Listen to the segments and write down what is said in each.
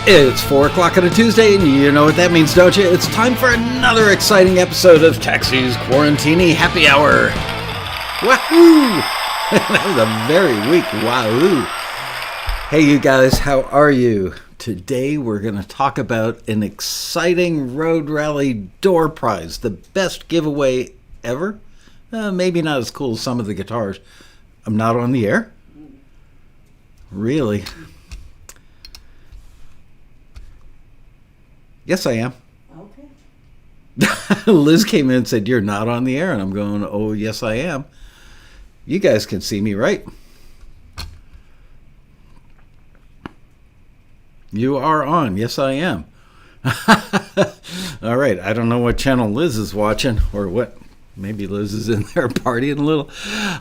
It's 4 o'clock on a Tuesday, and you know what that means, don't you? It's time for another exciting episode of Taxi's Quarantini Happy Hour. Wahoo! That was a very weak wahoo. Hey, you guys, how are you? Today, we're going to talk about an exciting road rally door prize, the best giveaway ever. Maybe not as cool as some of the guitars. I'm not on the air? Really? Yes, I am. Okay. Liz came in and said, "You're not on the air." And I'm going, "Oh, yes, I am." You guys can see me, right? You are on. Yes, I am. All right. I don't know what channel Liz is watching or what. Maybe Liz is in there partying a little.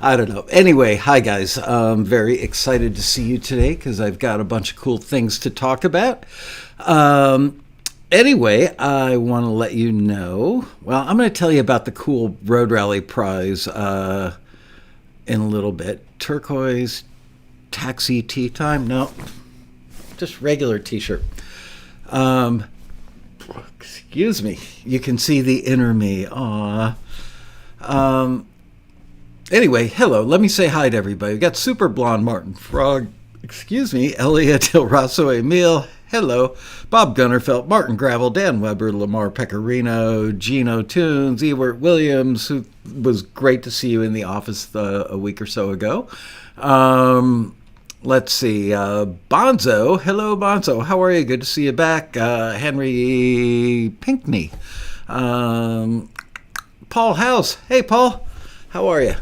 I don't know. Anyway, hi, guys. I'm very excited to see you today because I've got a bunch of cool things to talk about. Anyway, I want to let you know, well, I'm going to tell you about the cool road rally prize in a little bit. Turquoise taxi tea time? No, just regular t-shirt. Excuse me. You can see the inner me. Aww. Anyway, hello. Let me say hi to everybody. We got Super Blonde Martin Frog. Excuse me. Elliot Del Rosso Emil. Hello, Bob Gunnerfelt, Martin Gravel, Dan Weber, Lamar Pecorino, Gino Tunes, Ewart Williams, who was great to see you in the office a week or so ago. Let's see, Bonzo. Hello, Bonzo. How are you? Good to see you back. Henry Pinkney. Paul House. Hey, Paul. How are you?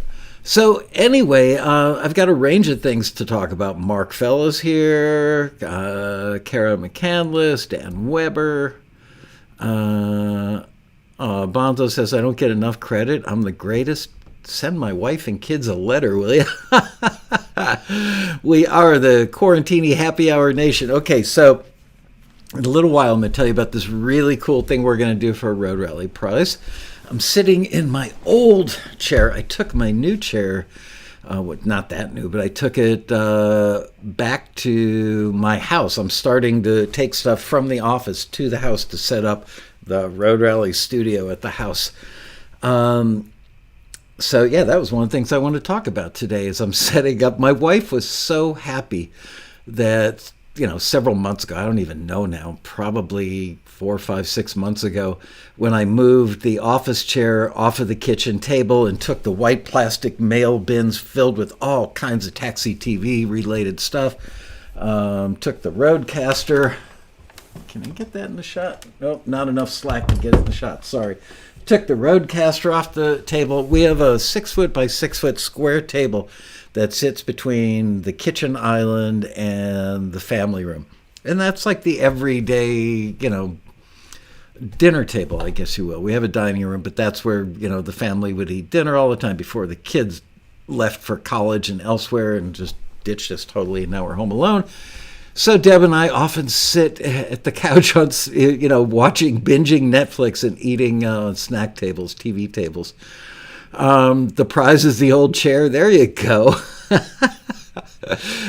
So anyway, I've got a range of things to talk about. Mark Fellows here, Kara McCandless, Dan Weber. Bonzo says, "I don't get enough credit. I'm the greatest. Send my wife and kids a letter, will you?" We are the Quarantini Happy Hour Nation. Okay, so in a little while, I'm going to tell you about this really cool thing we're going to do for a road rally prize. I'm sitting in my old chair. I took my new chair, not that new, but I took it back to my house. I'm starting to take stuff from the office to the house to set up the Road Rally studio at the house. So yeah, that was one of the things I want to talk about today as I'm setting up. My wife was so happy that, several months ago, I don't even know now, probably 4, 5, 6 months ago, when I moved the office chair off of the kitchen table and took the white plastic mail bins filled with all kinds of Taxi TV related stuff, took the Roadcaster. Can I get that in the shot? Nope, not enough slack to get it in the shot. Sorry. Took the Roadcaster off the table. We have a 6 foot by 6 foot square table that sits between the kitchen island and the family room. And that's like the everyday, dinner table, I guess you will. We have a dining room, but that's where, the family would eat dinner all the time before the kids left for college and elsewhere and just ditched us totally. And now we're home alone. So Deb and I often sit at the couch on, binging Netflix and eating snack tables, TV tables. The prize is the old chair. There you go.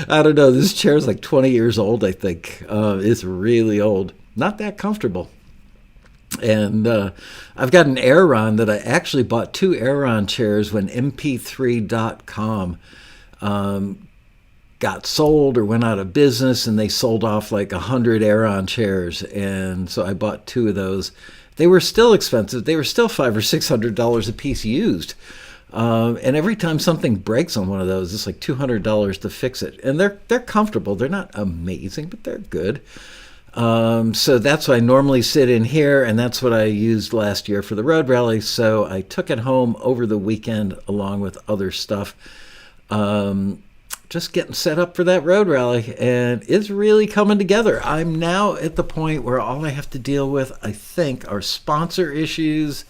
I don't know. This chair is like 20 years old, I think. It's really old. Not that comfortable. And I've got an Aeron that I actually bought 2 Aeron chairs when mp3.com got sold or went out of business, and they sold off like 100 Aeron chairs. And so I bought 2 of those. They were still expensive. They were still $500 or $600 a piece used. And every time something breaks on one of those, it's like $200 to fix it. And they're comfortable. They're not amazing, but they're good. So that's why I normally sit in here, and that's what I used last year for the road rally. So I took it home over the weekend along with other stuff. Just getting set up for that road rally, and it's really coming together. I'm now at the point where all I have to deal with, I think, are sponsor issues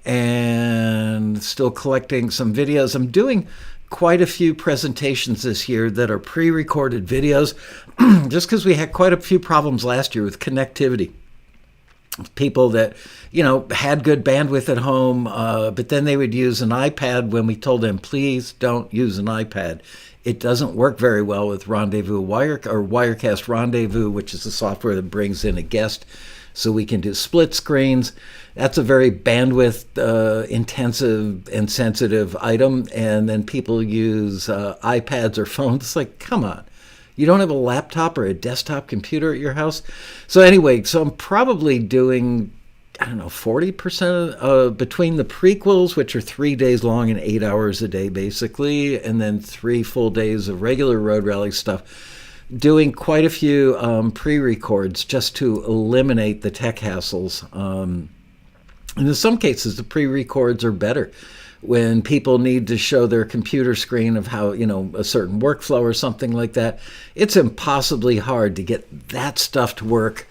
and still collecting some videos. I'm doing quite a few presentations this year that are pre-recorded videos just because we had quite a few problems last year with connectivity. people that, had good bandwidth at home, but then they would use an iPad when we told them, please don't use an iPad. It doesn't work very well with Rendezvous or Wirecast Rendezvous, which is the software that brings in a guest so we can do split screens. That's a very bandwidth intensive and sensitive item. And then people use iPads or phones. It's like, come on. You don't have a laptop or a desktop computer at your house? So anyway, I'm probably doing, 40% between the prequels, which are 3 days long and 8 hours a day, basically, and then 3 full days of regular road rally stuff, doing quite a few pre-records just to eliminate the tech hassles. And in some cases, the pre-records are better. When people need to show their computer screen of how, a certain workflow or something like that, it's impossibly hard to get that stuff to work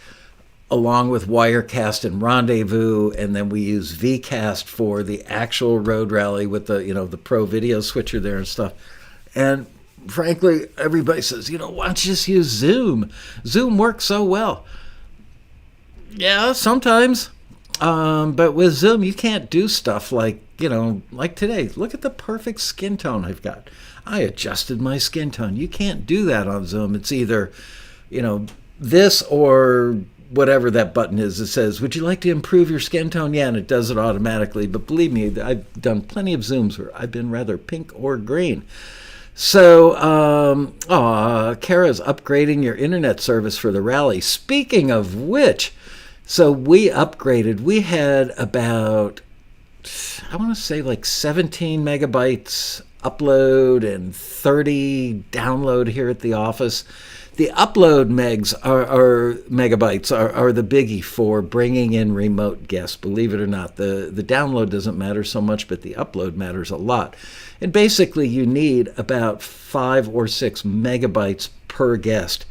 along with Wirecast and Rendezvous. And then we use Vcast for the actual road rally with the, the pro video switcher there and stuff. And frankly, everybody says, why don't you just use Zoom? Zoom works so well. Yeah, sometimes. But with Zoom, you can't do stuff like today. Look at the perfect skin tone I've got. I adjusted my skin tone. You can't do that on Zoom. It's either, this or whatever that button is that says, would you like to improve your skin tone? Yeah, and it does it automatically. But believe me, I've done plenty of Zooms where I've been rather pink or green. So, Kara's upgrading your internet service for the rally. Speaking of which, so we upgraded. We had about, I want to say like 17 megabytes upload and 30 download here at the office. The upload megabytes are the biggie for bringing in remote guests, believe it or not. The download doesn't matter so much, but the upload matters a lot. And basically you need about 5 or 6 megabytes per guest.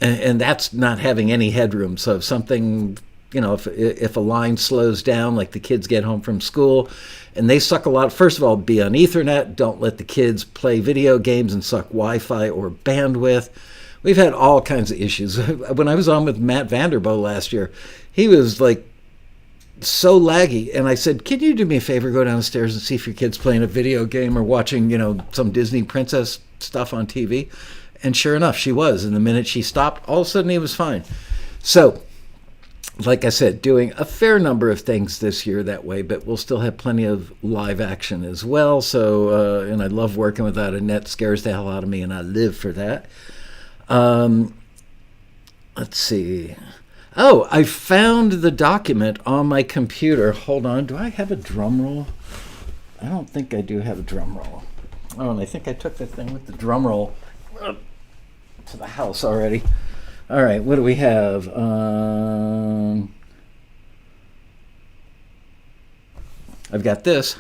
And that's not having any headroom. So if something, if a line slows down, like the kids get home from school and they suck a lot, first of all, be on Ethernet. Don't let the kids play video games and suck Wi-Fi or bandwidth. We've had all kinds of issues. When I was on with Matt Vanderbo last year, he was like so laggy. And I said, can you do me a favor, go downstairs and see if your kid's playing a video game or watching, some Disney princess stuff on TV? And sure enough, she was. And the minute she stopped, all of a sudden he was fine. So, like I said, doing a fair number of things this year that way, but we'll still have plenty of live action as well. So, and I love working without a net. Scares the hell out of me, and I live for that. Let's see. Oh, I found the document on my computer. Hold on. Do I have a drum roll? I don't think I do have a drum roll. Oh, and I think I took the thing with the drum roll to the house already. All right, what do we have? I've got this.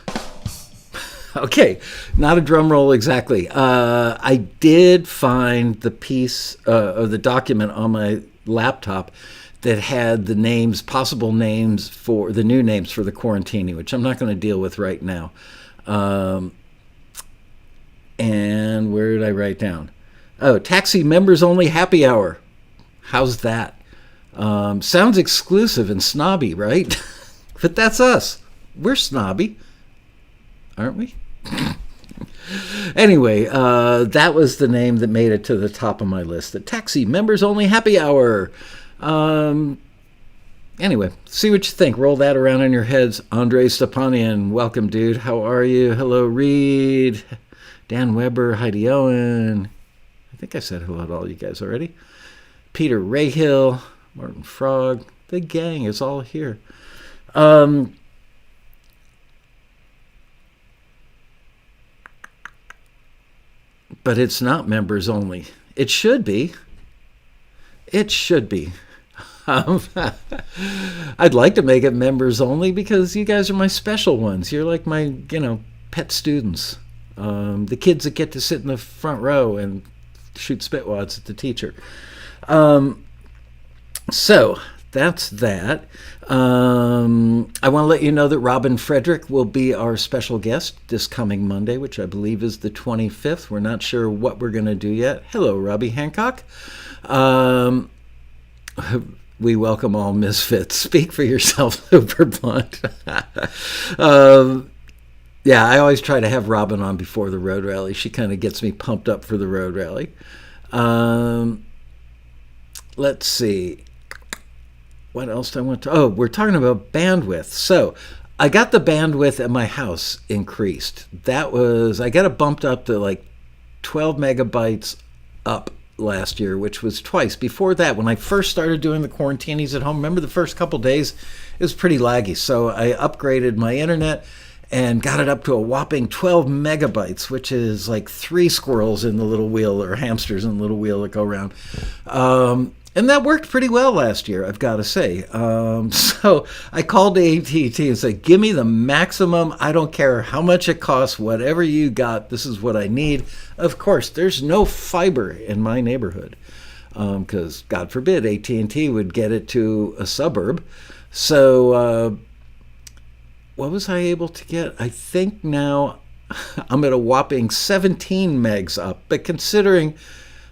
Okay, not a drum roll exactly. I did find the piece of the document on my laptop that had the names, possible names for the new names for the Quarantini, which I'm not going to deal with right now. And where did I write down? Oh, Taxi Members Only Happy Hour. How's that? Sounds exclusive and snobby, right? But that's us. We're snobby, aren't we? Anyway, that was the name that made it to the top of my list. The Taxi Members Only Happy Hour. Anyway, see what you think. Roll that around in your heads. Andrei Stepanian, welcome, dude. How are you? Hello, Reed. Dan Weber, Heidi Owen. I think I said hello to all you guys already. Peter Rayhill, Martin Frog. The gang is all here. But it's not members only. It should be. It should be. I'd like to make it members only because you guys are my special ones. You're like my, pet students. The kids that get to sit in the front row and shoot spitwads at the teacher. So that's that. I want to let you know that Robin Frederick will be our special guest this coming Monday, which I believe is the 25th. We're not sure what we're going to do yet. Hello, Robbie Hancock. we welcome all misfits. Speak for yourself, Super Blunt. Yeah, I always try to have Robin on before the road rally. She kind of gets me pumped up for the road rally. Let's see. What else do I want to... Oh, we're talking about bandwidth. So I got the bandwidth at my house increased. I got it bumped up to like 12 megabytes up last year, which was twice. Before that, when I first started doing the quarantinis at home, remember the first couple days, it was pretty laggy. So I upgraded my internet and got it up to a whopping 12 megabytes, which is like 3 squirrels in the little wheel, or hamsters in the little wheel that go around. And that worked pretty well last year, I've got to say. So I called AT&T and said, give me the maximum. I don't care how much it costs, whatever you got, this is what I need. Of course, there's no fiber in my neighborhood because, God forbid, AT&T would get it to a suburb. So what was I able to get? I think now I'm at a whopping 17 megs up. But considering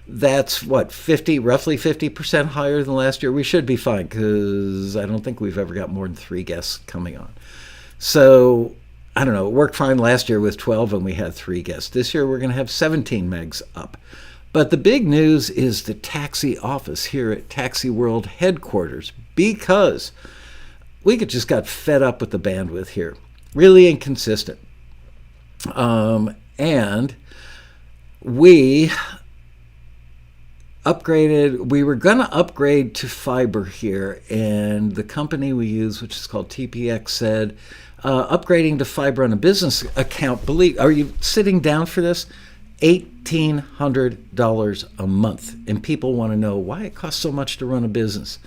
that's what, roughly 50% higher than last year, we should be fine because I don't think we've ever got more than 3 guests coming on. So I don't know, it worked fine last year with 12 and we had 3 guests. This year we're going to have 17 megs up. But the big news is the taxi office here at Taxi World headquarters, because we just got fed up with the bandwidth here. Really inconsistent. And we were going to upgrade to fiber here, and the company we use, which is called TPX, said upgrading to fiber on a business account, are you sitting down for this? $1,800 a month. And people want to know why it costs so much to run a business.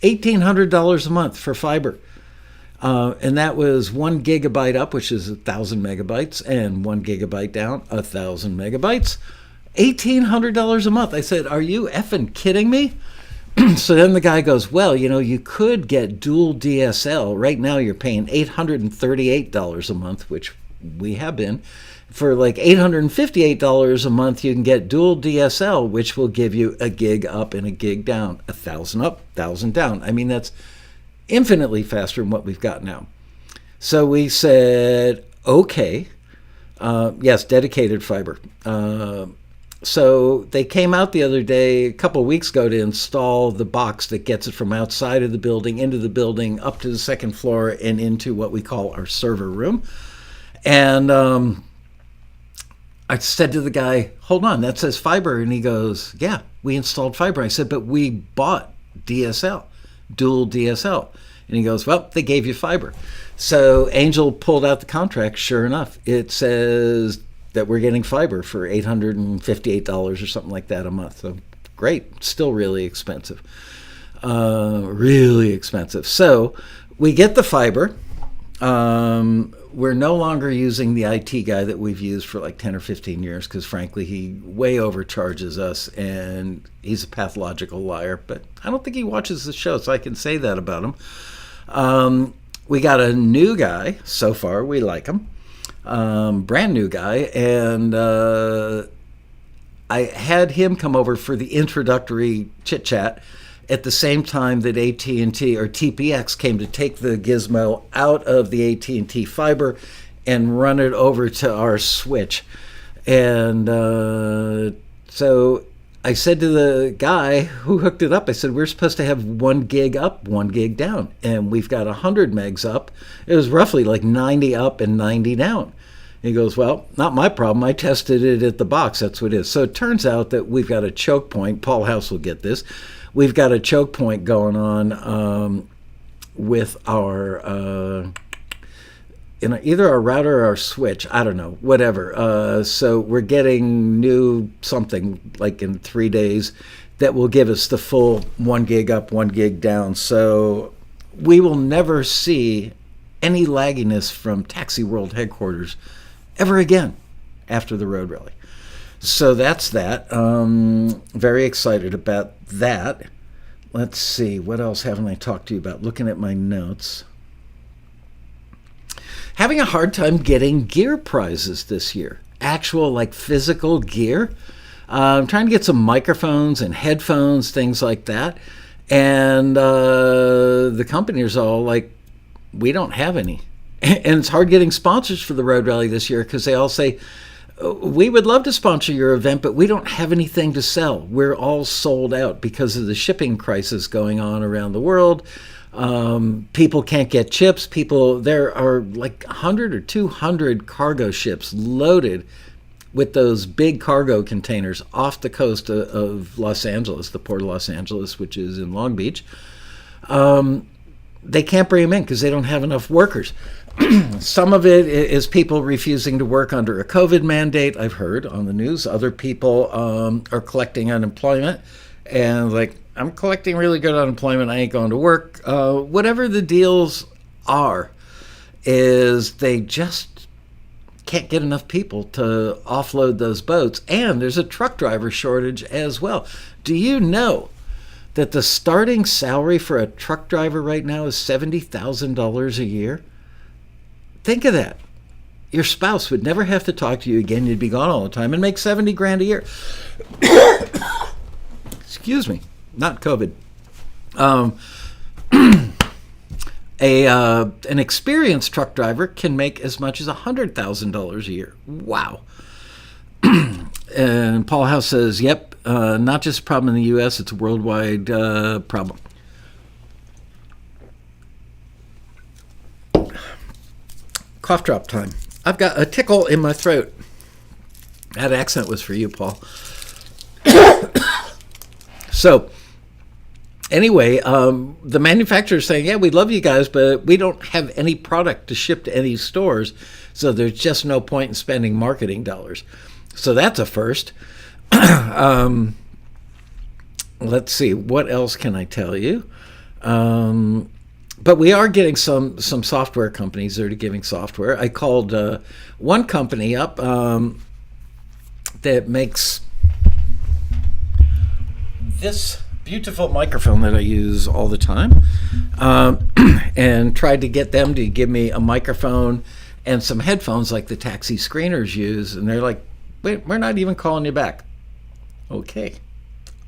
$1,800 a month for fiber. And that was 1 gigabyte up, which is 1,000 megabytes, and 1 gigabyte down, 1,000 megabytes. $1,800 a month. I said, are you effing kidding me? So then the guy goes, well, you could get dual DSL. Right now you're paying $838 a month, which we have been. For like $858 a month, you can get dual DSL, which will give you a gig up and a gig down, 1,000 up, 1,000 down. I mean, that's infinitely faster than what we've got now. So we said, okay, yes, dedicated fiber. So they came out the other day, a couple of weeks ago, to install the box that gets it from outside of the building, into the building, up to the second floor, and into what we call our server room. And I said to the guy, hold on, that says fiber. And he goes, yeah, we installed fiber. I said, but we bought DSL, dual DSL. And he goes, well, they gave you fiber. So Angel pulled out the contract. Sure enough, it says that we're getting fiber for $858 or something like that a month. So great, still really expensive. Really expensive. So we get the fiber. We're no longer using the IT guy that we've used for like 10 or 15 years because, frankly, he way overcharges us and he's a pathological liar. But I don't think he watches the show, so I can say that about him. We got a new guy so far. We like him. Brand new guy. And I had him come over for the introductory chit-chat at the same time that AT&T or TPX came to take the gizmo out of the AT&T fiber and run it over to our switch. And so I said to the guy who hooked it up, I said, we're supposed to have 1 gig up, 1 gig down. And we've got 100 megs up. It was roughly like 90 up and 90 down. He goes, well, not my problem. I tested it at the box. That's what it is. So it turns out that we've got a choke point. Paul House will get this. We've got a choke point going on with our either our router or our switch. I don't know, whatever. So we're getting new something like in 3 days that will give us the full 1 gig up, 1 gig down. So we will never see any lagginess from Taxi World headquarters ever again after the road rally. So that's that. Very excited about that. Let's see, what else haven't I talked to you about? Looking at my notes. Having a hard time getting gear prizes this year. Actual, like, physical gear. I'm trying to get some microphones and headphones, things like that. And the companies are all like, we don't have any. And it's hard getting sponsors for the Road Rally this year because they all say, we would love to sponsor your event, but we don't have anything to sell. We're all sold out because of the shipping crisis going on around the world. People can't get chips. There are like 100 or 200 cargo ships loaded with those big cargo containers off the coast of Los Angeles, the port of Los Angeles, which is in Long Beach. They can't bring them in because they don't have enough workers. Some of it is people refusing to work under a COVID mandate, I've heard on the news. Other people are collecting unemployment and like, I'm collecting really good unemployment, I ain't going to work. Whatever the deals are, is they just can't get enough people to offload those boats. And there's a truck driver shortage as well. Do you know that the starting salary for a truck driver right now is $70,000 a year? Think of that. Your spouse would never have to talk to you again. You'd be gone all the time and make 70 grand a year. Excuse me, not COVID. An experienced truck driver can make as much as $100,000 a year. Wow. And Paul House says, yep, not just a problem in the U.S., it's a worldwide problem. Cough drop time. I've got a tickle in my throat. That accent was for you, Paul. So, anyway, the manufacturer's saying, yeah, we love you guys, but we don't have any product to ship to any stores, so there's just no point in spending marketing dollars. So that's a first. Let's see, what else can I tell you? But we are getting some software companies that are giving software. I called one company up that makes this beautiful microphone that I use all the time, and tried to get them to give me a microphone and some headphones like the taxi screeners use. And they're like, wait, we're not even calling you back. Okay.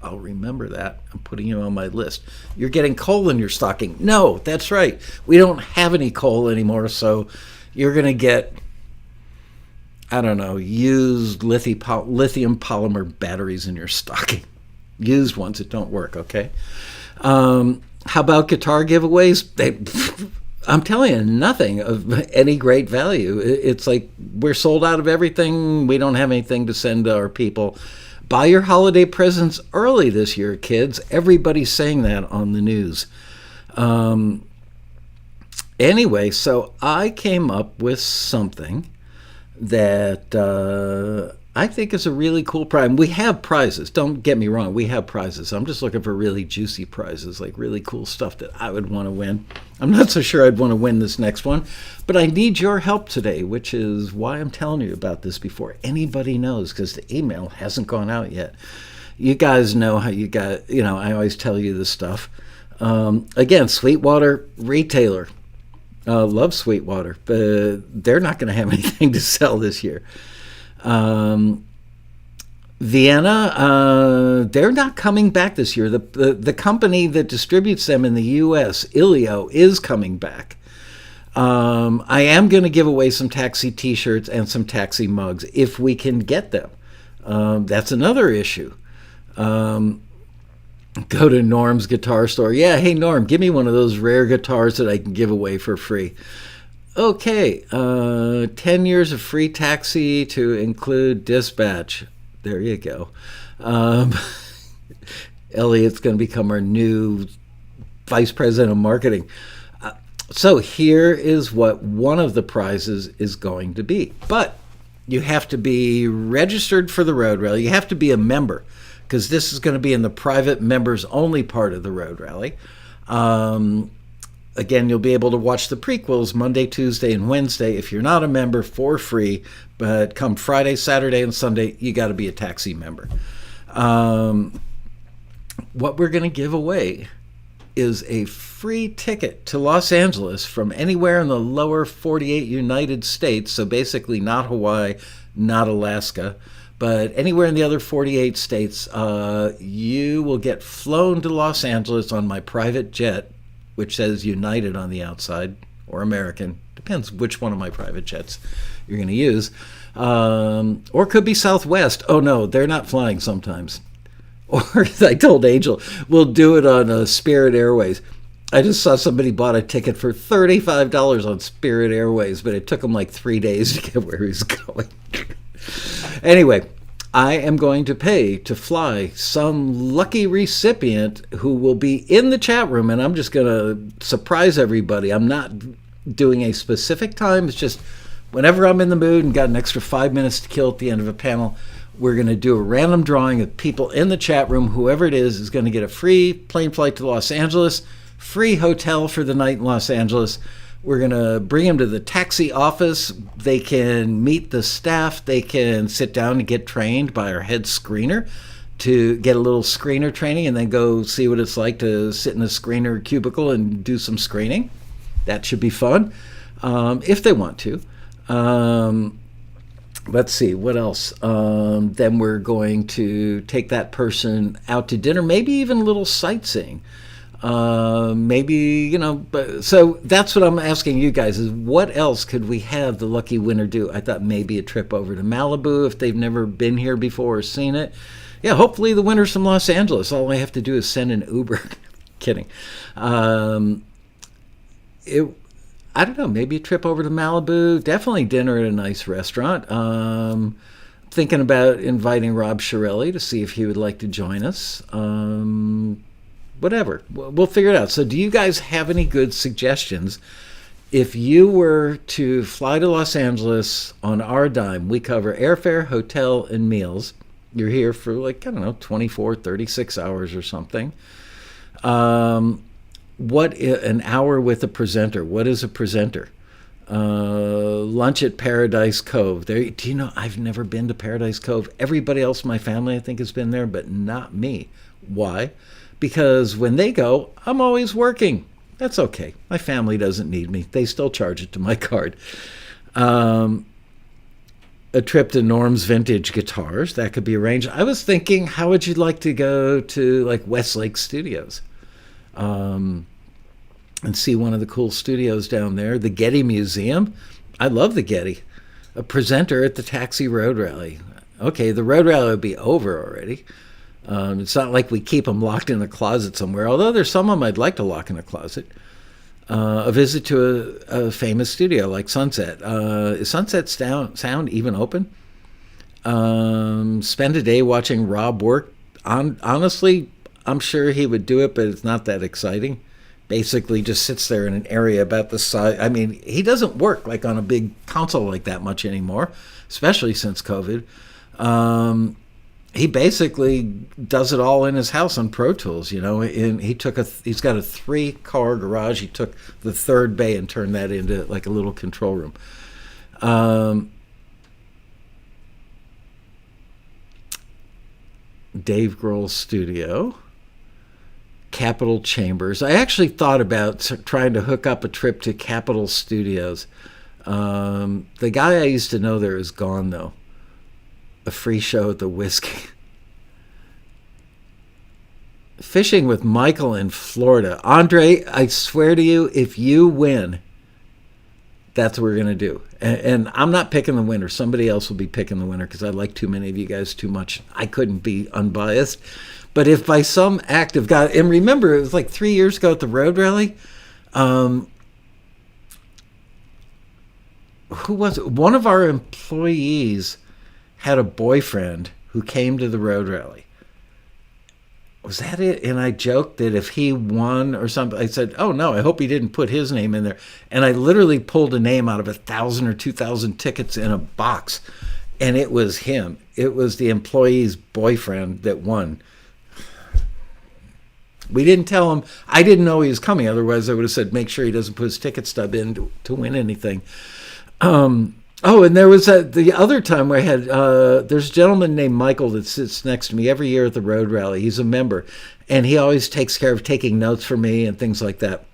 I'll remember that. I'm putting you on my list. You're getting coal in your stocking. No, that's right. We don't have any coal anymore, so you're going to get, I don't know, used lithium polymer batteries in your stocking. Used ones that don't work, okay? How about guitar giveaways? I'm telling you, nothing of any great value. It's like we're sold out of everything. We don't have anything to send to our people. Buy your holiday presents early this year, kids. Everybody's saying that on the news. Anyway, so I came up with something that I think is a really cool prize. We have prizes. Don't get me wrong. We have prizes. I'm just looking for really juicy prizes, like really cool stuff that I would want to win. I'm not so sure I'd want to win this next one, but I need your help today, which is why I'm telling you about this before anybody knows, because the email hasn't gone out yet. You guys know how you got, I always tell you this stuff. Again, Sweetwater retailer. Love Sweetwater, but they're not going to have anything to sell this year. Vienna, they're not coming back this year. The company that distributes them in the U.S., Ilio, is coming back. I am going to give away some taxi T-shirts and some taxi mugs if we can get them. That's another issue. Go to Norm's guitar store. Yeah, hey, Norm, give me one of those rare guitars that I can give away for free. Okay, 10 years of free taxi to include dispatch. There you go. Elliot's going to become our new vice president of marketing. So here is what one of the prizes is going to be. But you have to be registered for the Road Rally. You have to be a member, because this is going to be in the private members only part of the Road Rally. Again, you'll be able to watch the prequels Monday, Tuesday, and Wednesday if you're not a member for free. But come Friday, Saturday, and Sunday, you got to be a taxi member. What we're going to give away is a free ticket to Los Angeles from anywhere in the lower 48 United States. So basically not Hawaii, not Alaska, But anywhere in the other 48 states, you will get flown to Los Angeles on my private jet, which says United on the outside, or American. Depends which one of my private jets you're going to use. Or could be Southwest. Oh, no, they're not flying sometimes. Or, as I told Angel, we'll do it on Spirit Airways. I just saw somebody bought a ticket for $35 on Spirit Airways, but it took him like 3 days to get where he was going. Anyway, I am going to pay to fly some lucky recipient who will be in the chat room, and I'm just going to surprise everybody. I'm not doing a specific time. It's just whenever I'm in the mood and got an extra 5 minutes to kill at the end of a panel, we're going to do a random drawing of people in the chat room. Whoever it is going to get a free plane flight to Los Angeles, free hotel for the night in Los Angeles. We're going to bring them to the taxi office. They can meet the staff. They can sit down and get trained by our head screener to get a little screener training and then go see what it's like to sit in a screener cubicle and do some screening. That should be fun if they want to. Let's see, what else? Then we're going to take that person out to dinner, maybe even a little sightseeing. Maybe, so that's what I'm asking you guys is what else could we have the lucky winner do? I thought maybe a trip over to Malibu if they've never been here before or seen it. Yeah, hopefully the winner's from Los Angeles. All I have to do is send an Uber. Kidding. I don't know, maybe a trip over to Malibu, definitely dinner at a nice restaurant. Thinking about inviting Rob Shirelli to see if he would like to join us. Whatever. We'll figure it out. So do you guys have any good suggestions? If you were to fly to Los Angeles on our dime, we cover airfare, hotel, and meals. You're here for 24, 36 hours or something. What an hour with a presenter? What is a presenter? Lunch at Paradise Cove. Do you know, I've never been to Paradise Cove. Everybody else in my family, I think, has been there, but not me. Why? Because when they go, I'm always working. That's okay. My family doesn't need me. They still charge it to my card. A trip to Norm's Vintage Guitars. That could be arranged. I was thinking, how would you like to go to Westlake Studios? And see one of the cool studios down there. The Getty Museum. I love the Getty. A presenter at the Taxi Road Rally. Okay, the Road Rally will be over already. It's not like we keep them locked in a closet somewhere, although there's some of them I'd like to lock in a closet. A visit to a famous studio like Sunset. Is Sunset Sound even open? Spend a day watching Rob work. Honestly, I'm sure he would do it, but it's not that exciting. Basically just sits there in an area about the size. I mean, he doesn't work on a big console like that much anymore, especially since COVID. He basically does it all in his house on Pro Tools, and he's got a 3-car garage. He took the third bay and turned that into a little control room. Dave Grohl's studio. Capitol Chambers. I actually thought about trying to hook up a trip to Capitol Studios. The guy I used to know there is gone, though. A free show at the Whiskey. Fishing with Michael in Florida. Andre, I swear to you, if you win, that's what we're going to do. And I'm not picking the winner. Somebody else will be picking the winner because I like too many of you guys too much. I couldn't be unbiased. But if by some act of God, and remember, it was 3 years ago at the Road Rally, who was it? One of our employees had a boyfriend who came to the Road Rally. Was that it? And I joked that if he won or something, I said, oh no, I hope he didn't put his name in there. And I literally pulled a name out of 1,000 or 2,000 tickets in a box. And it was him. It was the employee's boyfriend that won. We didn't tell him. I didn't know he was coming. Otherwise, I would have said, make sure he doesn't put his ticket stub in to win anything. And there was the other time where I had, there's a gentleman named Michael that sits next to me every year at the Road Rally. He's a member, and he always takes care of taking notes for me and things like that.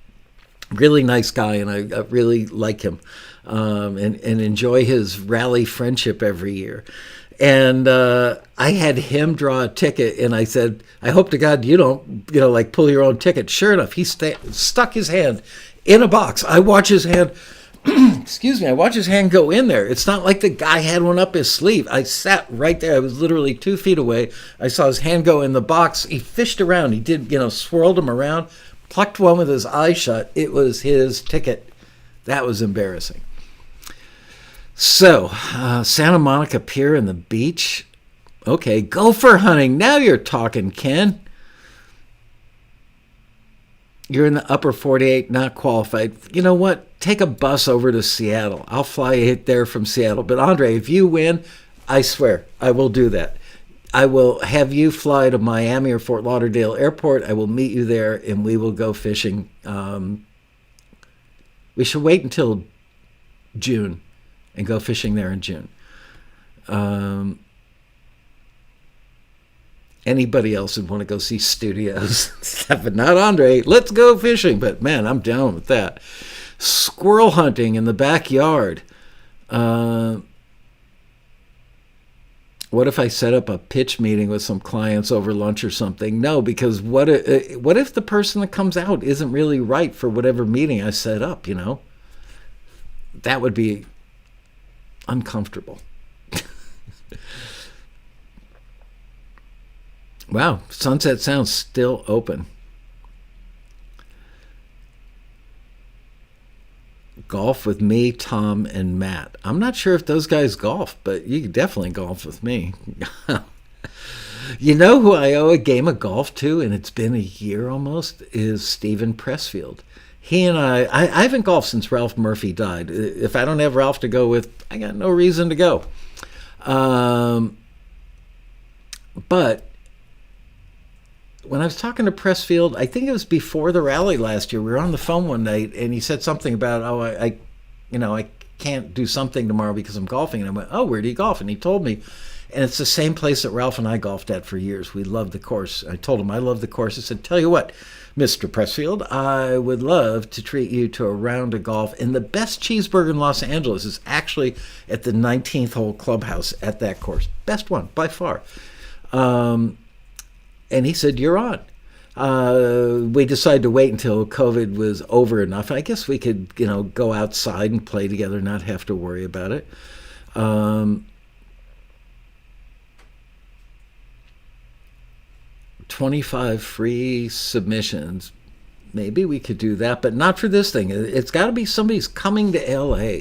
Really nice guy, and I really like him and enjoy his rally friendship every year. And I had him draw a ticket, and I said, I hope to God you don't, like pull your own ticket. Sure enough, he stuck his hand in a box. I watch his hand, excuse me, I watch his hand go in there. It's not like the guy had one up his sleeve. I sat right there. I was literally 2 feet away. I saw his hand go in the box. He fished around. He did, swirled him around, plucked one with his eyes shut. It was his ticket. That was embarrassing. So, Santa Monica Pier and the beach. Okay, gopher hunting. Now you're talking, Ken. You're in the upper 48, not qualified. You know what? Take a bus over to Seattle. I'll fly you there from Seattle. But Andre, if you win, I swear, I will do that. I will have you fly to Miami or Fort Lauderdale Airport. I will meet you there, and we will go fishing. We should wait until June and go fishing there in June. Anybody else would want to go see studios? But not Andre. Let's go fishing. But man, I'm down with that. Squirrel hunting in the backyard. What if I set up a pitch meeting with some clients over lunch or something? No, because what if the person that comes out isn't really right for whatever meeting I set up, That would be uncomfortable. Wow, Sunset Sound's still open. Golf with me, Tom, and Matt. I'm not sure if those guys golf, but you can definitely golf with me. You know who I owe a game of golf to, and it's been a year almost, is Stephen Pressfield. He and I haven't golfed since Ralph Murphy died. If I don't have Ralph to go with, I got no reason to go. But when I was talking to Pressfield, I think it was before the rally last year, we were on the phone one night, and he said something about, I can't do something tomorrow because I'm golfing. And I went, oh, where do you golf? And he told me, and it's the same place that Ralph and I golfed at for years. We loved the course. I told him I love the course. I said, tell you what, Mr. Pressfield, I would love to treat you to a round of golf. And the best cheeseburger in Los Angeles is actually at the 19th hole clubhouse at that course. Best one, by far. And he said, you're on. We decided to wait until COVID was over enough. I guess we could, go outside and play together, not have to worry about it. 25 free submissions. Maybe we could do that, but not for this thing. It's got to be somebody's coming to LA,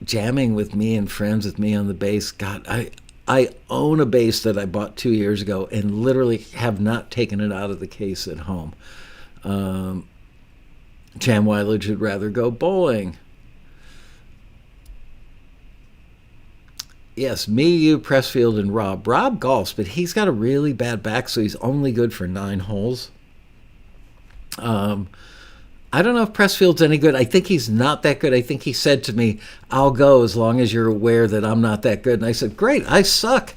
jamming with me and friends with me on the bass. God, I own a bass that I bought 2 years ago and literally have not taken it out of the case at home. Jam Wilage would rather go bowling. Yes, me, you, Pressfield, and Rob. Rob golfs, but he's got a really bad back, so he's only good for 9 holes. I don't know if Pressfield's any good. I think he's not that good. I think he said to me, I'll go as long as you're aware that I'm not that good. And I said, great, I suck.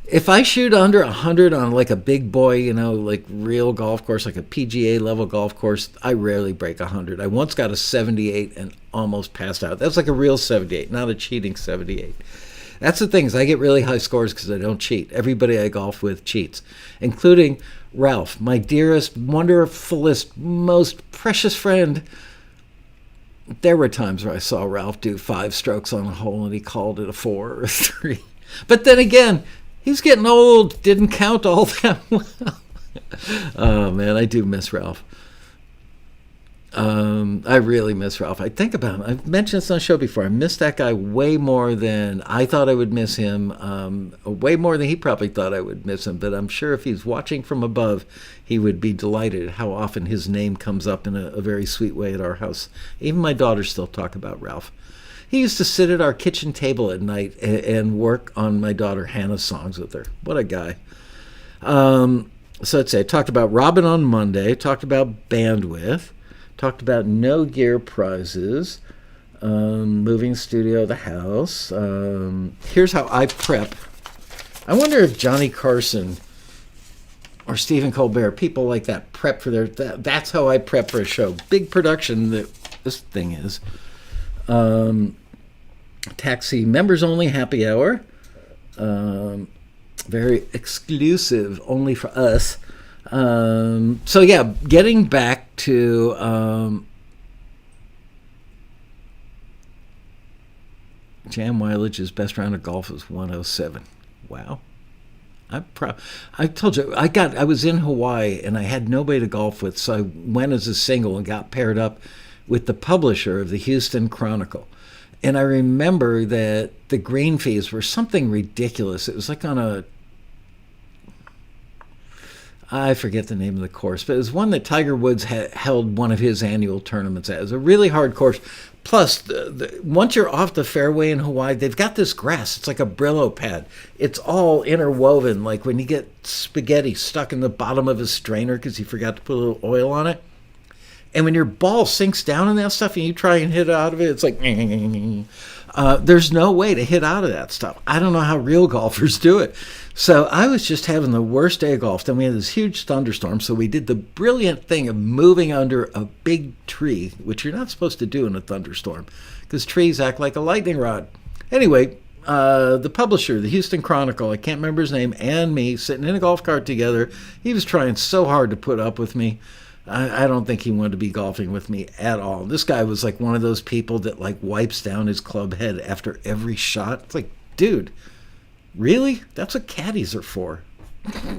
If I shoot under 100 on like a big boy, like real golf course, like a PGA level golf course, I rarely break 100. I once got a 78 and almost passed out. That's like a real 78, not a cheating 78. That's the thing, is I get really high scores because I don't cheat. Everybody I golf with cheats, including Ralph, my dearest, wonderfulest, most precious friend. There were times where I saw Ralph do 5 strokes on a hole and he called it a 4 or a 3. But then again, he's getting old, didn't count all that well. Oh, man, I do miss Ralph. I really miss Ralph. I think about him. I've mentioned this on the show before. I miss that guy way more than I thought I would miss him, way more than he probably thought I would miss him. But I'm sure if he's watching from above, he would be delighted at how often his name comes up in a very sweet way at our house. Even my daughters still talk about Ralph. He used to sit at our kitchen table at night and work on my daughter Hannah's songs with her. What a guy. So let's say I talked about Robin on Monday, talked about bandwidth, talked about no gear prizes, moving studio, the house. Here's how I prep. I wonder if Johnny Carson or Stephen Colbert, people like that, prep for their... That's how I prep for a show. Big production that this thing is. taxi members only happy hour. Very exclusive, only for us. So yeah, getting back to Jan Weilage's best round of golf was 107. Wow. I'm proud. I told you I was in Hawaii and I had nobody to golf with, so I went as a single and got paired up with the publisher of the Houston Chronicle. And I remember that the green fees were something ridiculous. It was like on a, I forget the name of the course, but it was one that Tiger Woods held one of his annual tournaments at. It was a really hard course. Plus, once you're off the fairway in Hawaii, they've got this grass. It's like a Brillo pad. It's all interwoven, like when you get spaghetti stuck in the bottom of a strainer because you forgot to put a little oil on it. And when your ball sinks down in that stuff and you try and hit out of it, it's like, there's no way to hit out of that stuff. I don't know how real golfers do it. So I was just having the worst day of golf. Then we had this huge thunderstorm. So we did the brilliant thing of moving under a big tree, which you're not supposed to do in a thunderstorm because trees act like a lightning rod. Anyway, the publisher, the Houston Chronicle, I can't remember his name, and me sitting in a golf cart together. He was trying so hard to put up with me. I don't think he wanted to be golfing with me at all. This guy was like one of those people that like wipes down his club head after every shot. It's like, dude, really? That's what caddies are for.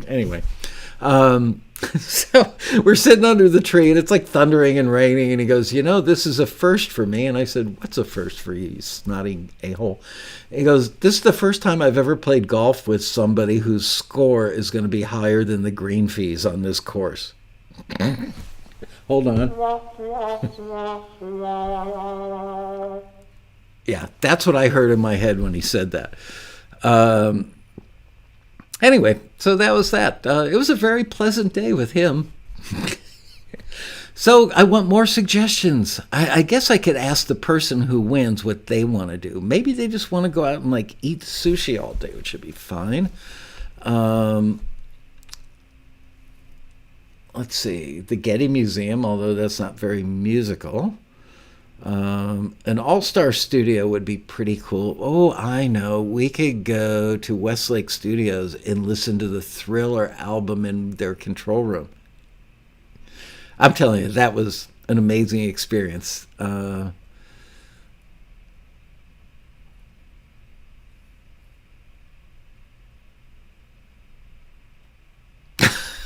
Anyway, so we're sitting under the tree and it's like thundering and raining. And he goes, this is a first for me. And I said, what's a first for you, you snotty a-hole? He goes, this is the first time I've ever played golf with somebody whose score is going to be higher than the green fees on this course. Hold on. Yeah, that's what I heard in my head when he said that. Anyway, so that was that. It was a very pleasant day with him. So I want more suggestions. I guess I could ask the person who wins what they want to do. Maybe they just want to go out and like eat sushi all day, which should be fine. Let's see, the Getty Museum, although that's not very musical. An all-star studio would be pretty cool. Oh, I know. We could go to Westlake Studios and listen to the Thriller album in their control room. I'm telling you, that was an amazing experience.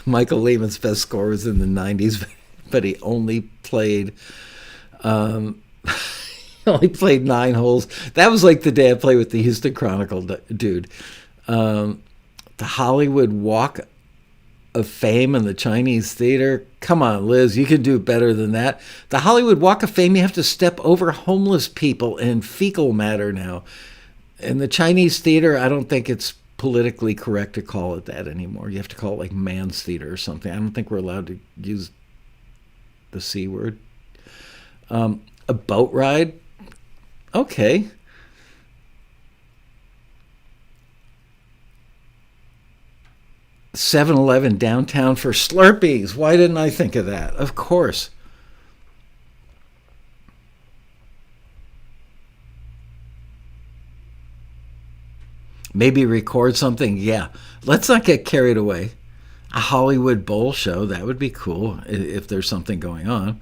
Michael Lehman's best score was in the 90s, but he only played only played 9 holes. That was like the day I played with the Houston Chronicle dude. The Hollywood Walk of Fame in the Chinese Theater. Come on, Liz, you can do better than that. The Hollywood Walk of Fame, you have to step over homeless people and fecal matter now. In the Chinese Theater, I don't think it's politically correct to call it that anymore. You have to call it like man's theater or something. I don't think we're allowed to use the C word. A boat ride? Okay. $7-Eleven downtown for Slurpees. Why didn't I think of that? Of course. Maybe record something. Yeah. Let's not get carried away. A Hollywood Bowl show. That would be cool if there's something going on.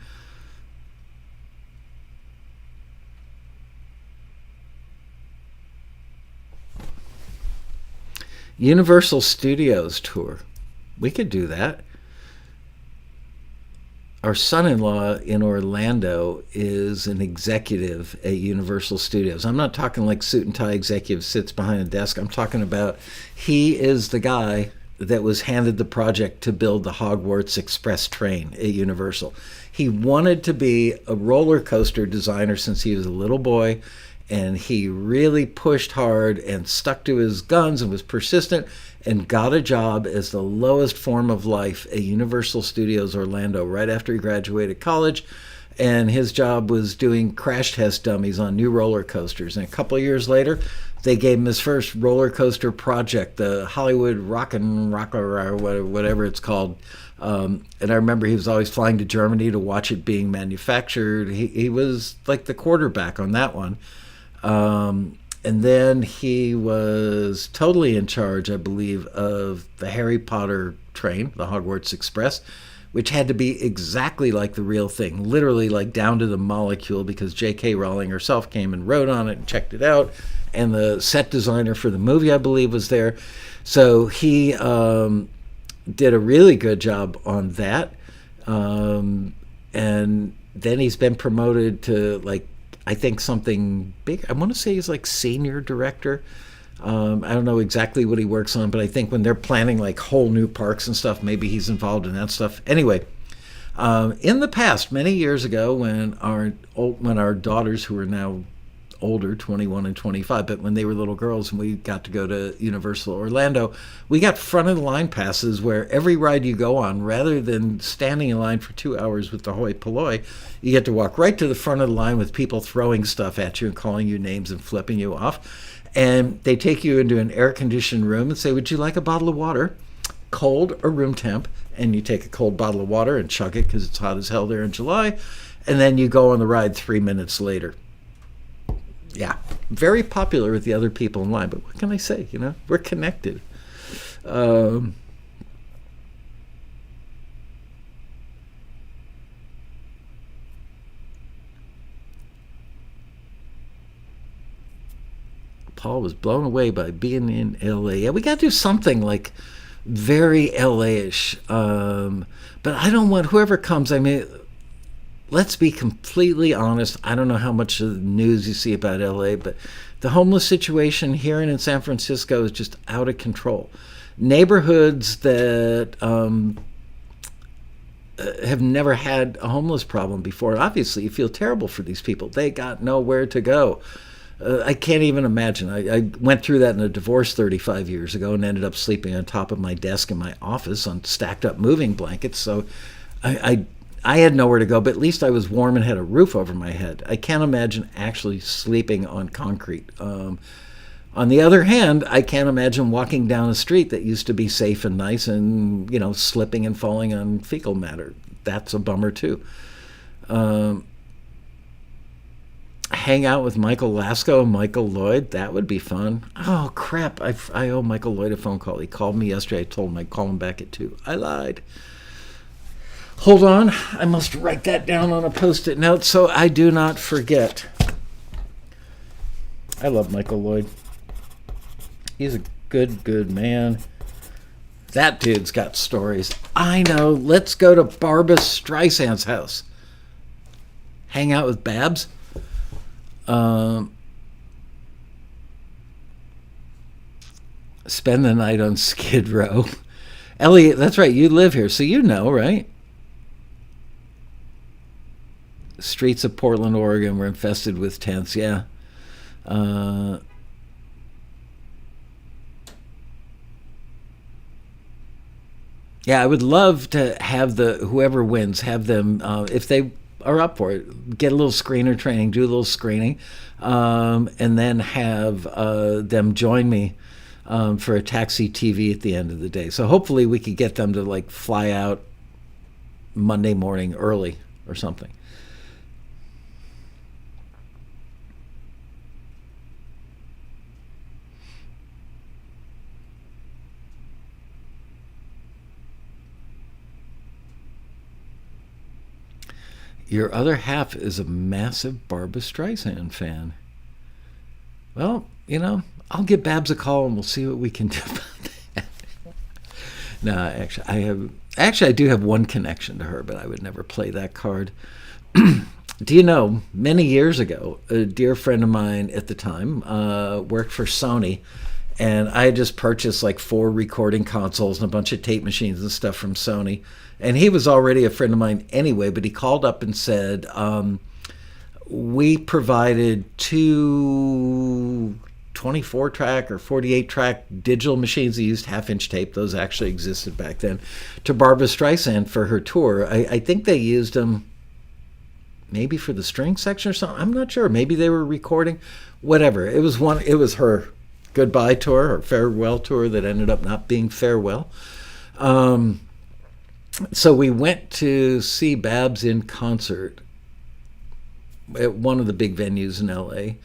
Universal Studios tour. We could do that. Our son-in-law in Orlando is an executive at Universal Studios. I'm not talking like suit and tie executive sits behind a desk. I'm talking about he is the guy that was handed the project to build the Hogwarts Express train at Universal. He wanted to be a roller coaster designer since he was a little boy, and he really pushed hard and stuck to his guns and was persistent and got a job as the lowest form of life at Universal Studios Orlando right after he graduated college. And his job was doing crash test dummies on new roller coasters. And a couple of years later, they gave him his first roller coaster project, the Hollywood Rockin' Rocker or whatever it's called. And I remember he was always flying to Germany to watch it being manufactured. He was like the quarterback on that one. And then he was totally in charge, I believe, of the Harry Potter train, the Hogwarts Express, which had to be exactly like the real thing, literally like down to the molecule, because J.K. Rowling herself came and wrote on it and checked it out. And the set designer for the movie, I believe, was there. So he did a really good job on that. And then he's been promoted to, like, I think something big. I want to say he's like senior director. I don't know exactly what he works on, but I think when they're planning like whole new parks and stuff, maybe he's involved in that stuff. Anyway, in the past, many years ago, when our daughters, who are now older, 21 and 25, but when they were little girls and we got to go to Universal Orlando, we got front of the line passes where every ride you go on, rather than standing in line for 2 hours with the hoi polloi, you get to walk right to the front of the line with people throwing stuff at you and calling you names and flipping you off. And they take you into an air-conditioned room and say, would you like a bottle of water, cold or room temp? And you take a cold bottle of water and chug it because it's hot as hell there in July. And then you go on the ride 3 minutes later. Yeah, very popular with the other people in line. But what can I say? You know, we're connected. Paul was blown away by being in LA. Yeah, we got to do something like very LA-ish. But I don't want whoever comes. I mean, let's be completely honest. I don't know how much of the news you see about LA, but the homeless situation here and in San Francisco is just out of control. Neighborhoods that have never had a homeless problem before. Obviously, you feel terrible for these people. They got nowhere to go. I can't even imagine. I went through that in a divorce 35 years ago and ended up sleeping on top of my desk in my office on stacked up moving blankets. So I had nowhere to go, but at least I was warm and had a roof over my head. I can't imagine actually sleeping on concrete. On the other hand, I can't imagine walking down a street that used to be safe and nice and, you know, slipping and falling on fecal matter. That's a bummer too. Hang out with Michael Lasco and Michael Lloyd. That would be fun. Oh, crap. I owe Michael Lloyd a phone call. He called me yesterday. I told him I'd call him back at 2. I lied. Hold on. I must write that down on a Post-it note so I do not forget. I love Michael Lloyd. He's a good man. That dude's got stories. I know. Let's go to Barbra Streisand's house. Hang out with Babs. Spend the night on Skid Row. Elliot, that's right. You live here, so you know, right? Streets of Portland, Oregon were infested with tents. Yeah. Yeah, I would love to have whoever wins, have them, if they are up for it, get a little screener training, do a little screening, and then have them join me for a taxi TV at the end of the day. So hopefully we could get them to like fly out Monday morning early or something. Your other half is a massive Barbra Streisand fan. Well, you know, I'll give Babs a call and we'll see what we can do about that. No, actually I do have one connection to her, but I would never play that card. Do you know, many years ago, a dear friend of mine at the time worked for Sony, and I had just purchased like 4 recording consoles and a bunch of tape machines and stuff from Sony. And he was already a friend of mine anyway, but he called up and said, we provided 2 24-track or 48-track digital machines that used half-inch tape. Those actually existed back then, to Barbra Streisand for her tour. I think they used them maybe for the string section or something. I'm not sure. Maybe they were recording. Whatever. It was her goodbye tour or farewell tour that ended up not being farewell. So we went to see Babs in concert at one of the big venues in LA.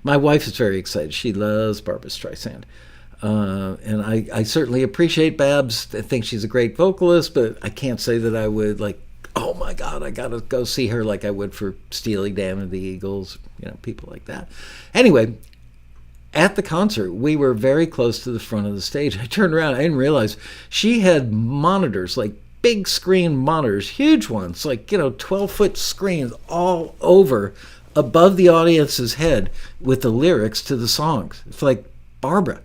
My wife is very excited. She loves Barbra Streisand. And I certainly appreciate Babs. I think she's a great vocalist, but I can't say that I would like, oh my God, I got to go see her like I would for Steely Dan and the Eagles, people like that. Anyway, at the concert, we were very close to the front of the stage. I turned around, I didn't realize she had monitors, like big screen monitors, huge ones, like, 12-foot screens all over above the audience's head with the lyrics to the songs. It's like, Barbara,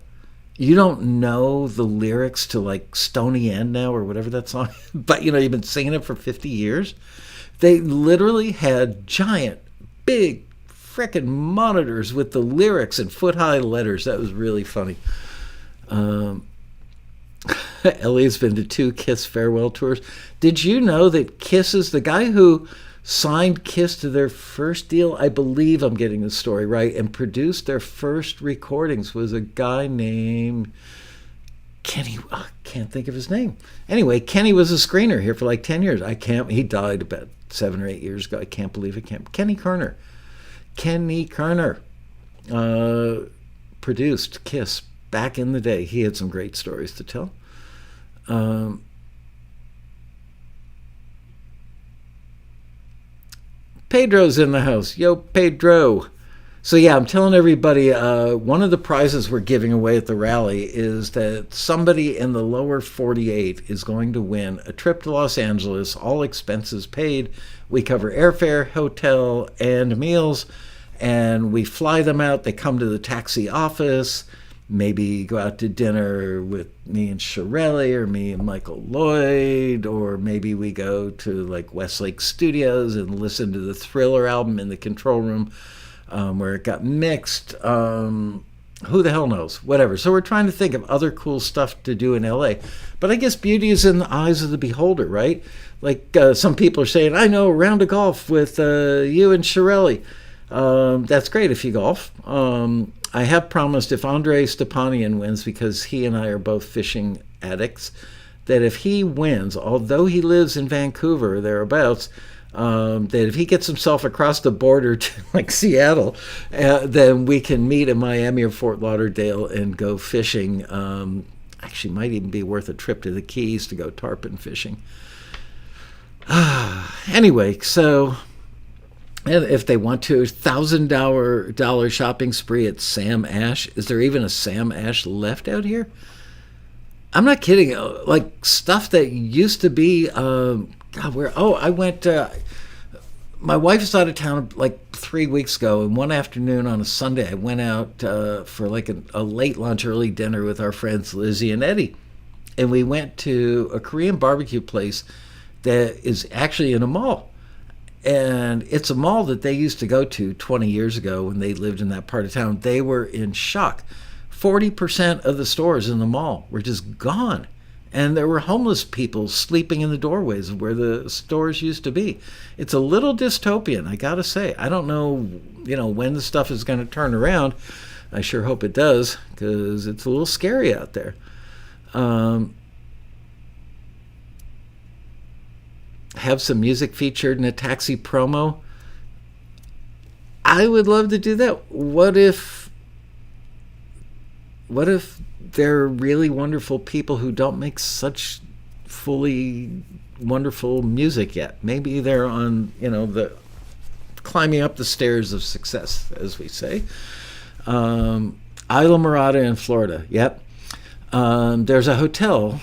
you don't know the lyrics to like Stony End now or whatever that song is, but you've been singing it for 50 years. They literally had giant, big, frickin' monitors with the lyrics in foot-high letters. That was really funny. Ellie's been to 2 Kiss farewell tours. Did you know that Kiss is the guy who signed Kiss to their first deal? I believe I'm getting the story right. And produced their first recordings was a guy named Kenny. I can't think of his name. Anyway, Kenny was a screener here for like 10 years. He died about 7 or 8 years ago. I can't believe it. Kenny Kerner. Kenny Kerner produced Kiss back in the day. He had some great stories to tell. Pedro's in the house. Yo, Pedro. So yeah, I'm telling everybody, one of the prizes we're giving away at the rally is that somebody in the lower 48 is going to win a trip to Los Angeles, all expenses paid. We cover airfare, hotel, and meals, and we fly them out. They come to the taxi office, maybe go out to dinner with me and Shirley or me and Michael Lloyd, or maybe we go to like Westlake Studios and listen to the Thriller album in the control room where it got mixed. Who the hell knows? Whatever. So we're trying to think of other cool stuff to do in LA. But I guess beauty is in the eyes of the beholder, right? Like some people are saying, I know, a round of golf with you and Shirley. That's great if you golf. I have promised if Andre Stepanian wins, because he and I are both fishing addicts, that if he wins, although he lives in Vancouver or thereabouts, that if he gets himself across the border to like Seattle, then we can meet in Miami or Fort Lauderdale and go fishing. Actually, might even be worth a trip to the Keys to go tarpon fishing. Anyway, so if they want to, $1,000 shopping spree at Sam Ash. Is there even a Sam Ash left out here? I'm not kidding. Like stuff that used to be, I went, my wife was out of town like 3 weeks ago, and one afternoon on a Sunday, I went out for like a late lunch, early dinner with our friends Lizzie and Eddie. And we went to a Korean barbecue place that is actually in a mall. And it's a mall that they used to go to 20 years ago when they lived in that part of town. They were in shock. 40% of the stores in the mall were just gone. And there were homeless people sleeping in the doorways of where the stores used to be. It's a little dystopian, I gotta say. I don't know, when the stuff is going to turn around. I sure hope it does, because it's a little scary out there. Have some music featured in a taxi promo. I would love to do that. What if they're really wonderful people who don't make such fully wonderful music yet? Maybe they're on, the climbing up the stairs of success, as we say. Isla Mirada in Florida. Yep. There's a hotel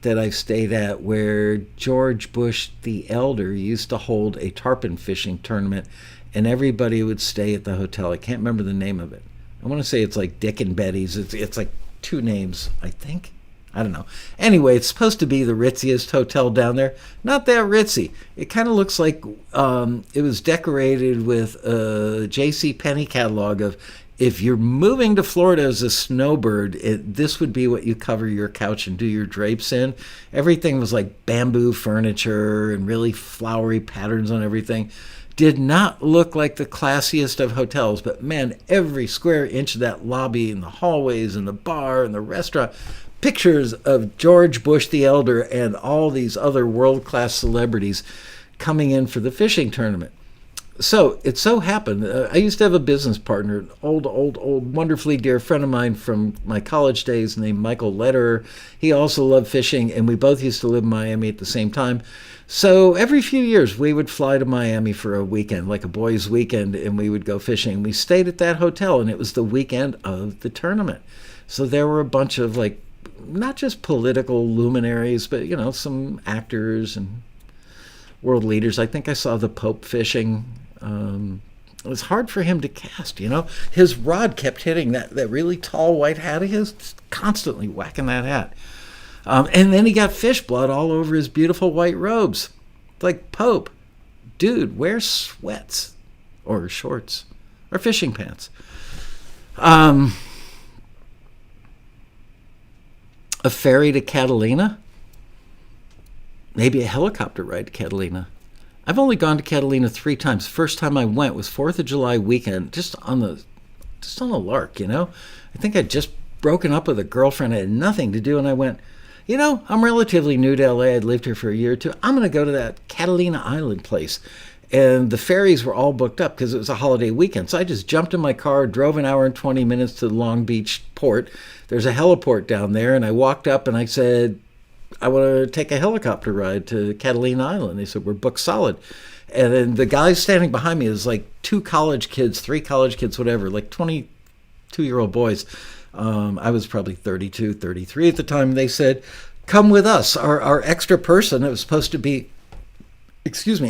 that I stayed at where George Bush the Elder used to hold a tarpon fishing tournament, and everybody would stay at the hotel. I can't remember the name of it. I want to say it's like Dick and Betty's. It's like 2 names, I think. I don't know. Anyway, it's supposed to be the ritziest hotel down there. Not that ritzy. It kind of looks like it was decorated with a J.C. Penney catalog of, if you're moving to Florida as a snowbird, this would be what you cover your couch and do your drapes in. Everything was like bamboo furniture and really flowery patterns on everything. Did not look like the classiest of hotels, but man, every square inch of that lobby and the hallways and the bar and the restaurant, pictures of George Bush the Elder and all these other world-class celebrities coming in for the fishing tournament. So it so happened, I used to have a business partner, an old, wonderfully dear friend of mine from my college days named Michael Lederer. He also loved fishing, and we both used to live in Miami at the same time. So every few years, we would fly to Miami for a weekend, like a boys' weekend, and we would go fishing. We stayed at that hotel, and it was the weekend of the tournament. So there were a bunch of, like, not just political luminaries, but, some actors and world leaders. I think I saw the Pope fishing. It was hard for him to cast, His rod kept hitting that really tall white hat of his, just constantly whacking that hat. And then he got fish blood all over his beautiful white robes. Like, Pope, dude, wear sweats or shorts or fishing pants. A ferry to Catalina? Maybe a helicopter ride to Catalina. I've only gone to Catalina 3 times. First time I went was 4th of July weekend, just on a lark, I think I'd just broken up with a girlfriend. I had nothing to do, and I went, I'm relatively new to LA. I'd lived here for a year or two. I'm going to go to that Catalina Island place. And the ferries were all booked up because it was a holiday weekend. So I just jumped in my car, drove an hour and 20 minutes to the Long Beach port. There's a heliport down there, and I walked up and I said, I want to take a helicopter ride to Catalina Island. They said, we're booked solid. And then the guy standing behind me is like 3 college kids, whatever, like 22-year-old boys. I was probably 32, 33 at the time. They said, come with us. Our extra person that was supposed to be,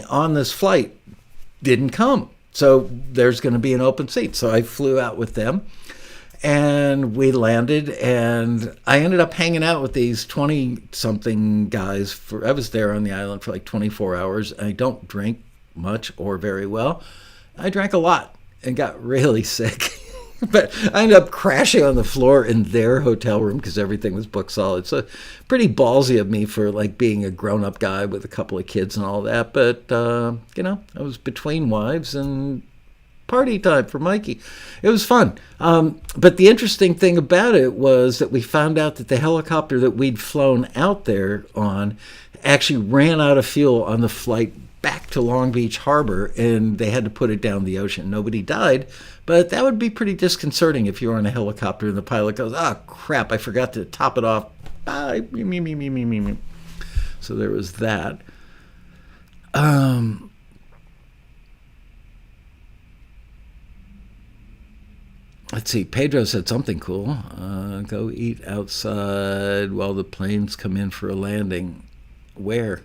on this flight didn't come. So there's going to be an open seat. So I flew out with them. And we landed, and I ended up hanging out with these 20-something guys. I was there on the island for like 24 hours. I don't drink much or very well. I drank a lot and got really sick. But I ended up crashing on the floor in their hotel room because everything was booked solid. So pretty ballsy of me for like being a grown-up guy with a couple of kids and all that. But, I was between wives and party time for Mikey. It was fun. But the interesting thing about it was that we found out that the helicopter that we'd flown out there on actually ran out of fuel on the flight back to Long Beach Harbor, and they had to put it down the ocean. Nobody died, but that would be pretty disconcerting if you were on a helicopter and the pilot goes, crap, I forgot to top it off. Bye. Me. So there was that. Let's see, Pedro said something cool. Go eat outside while the planes come in for a landing. Where?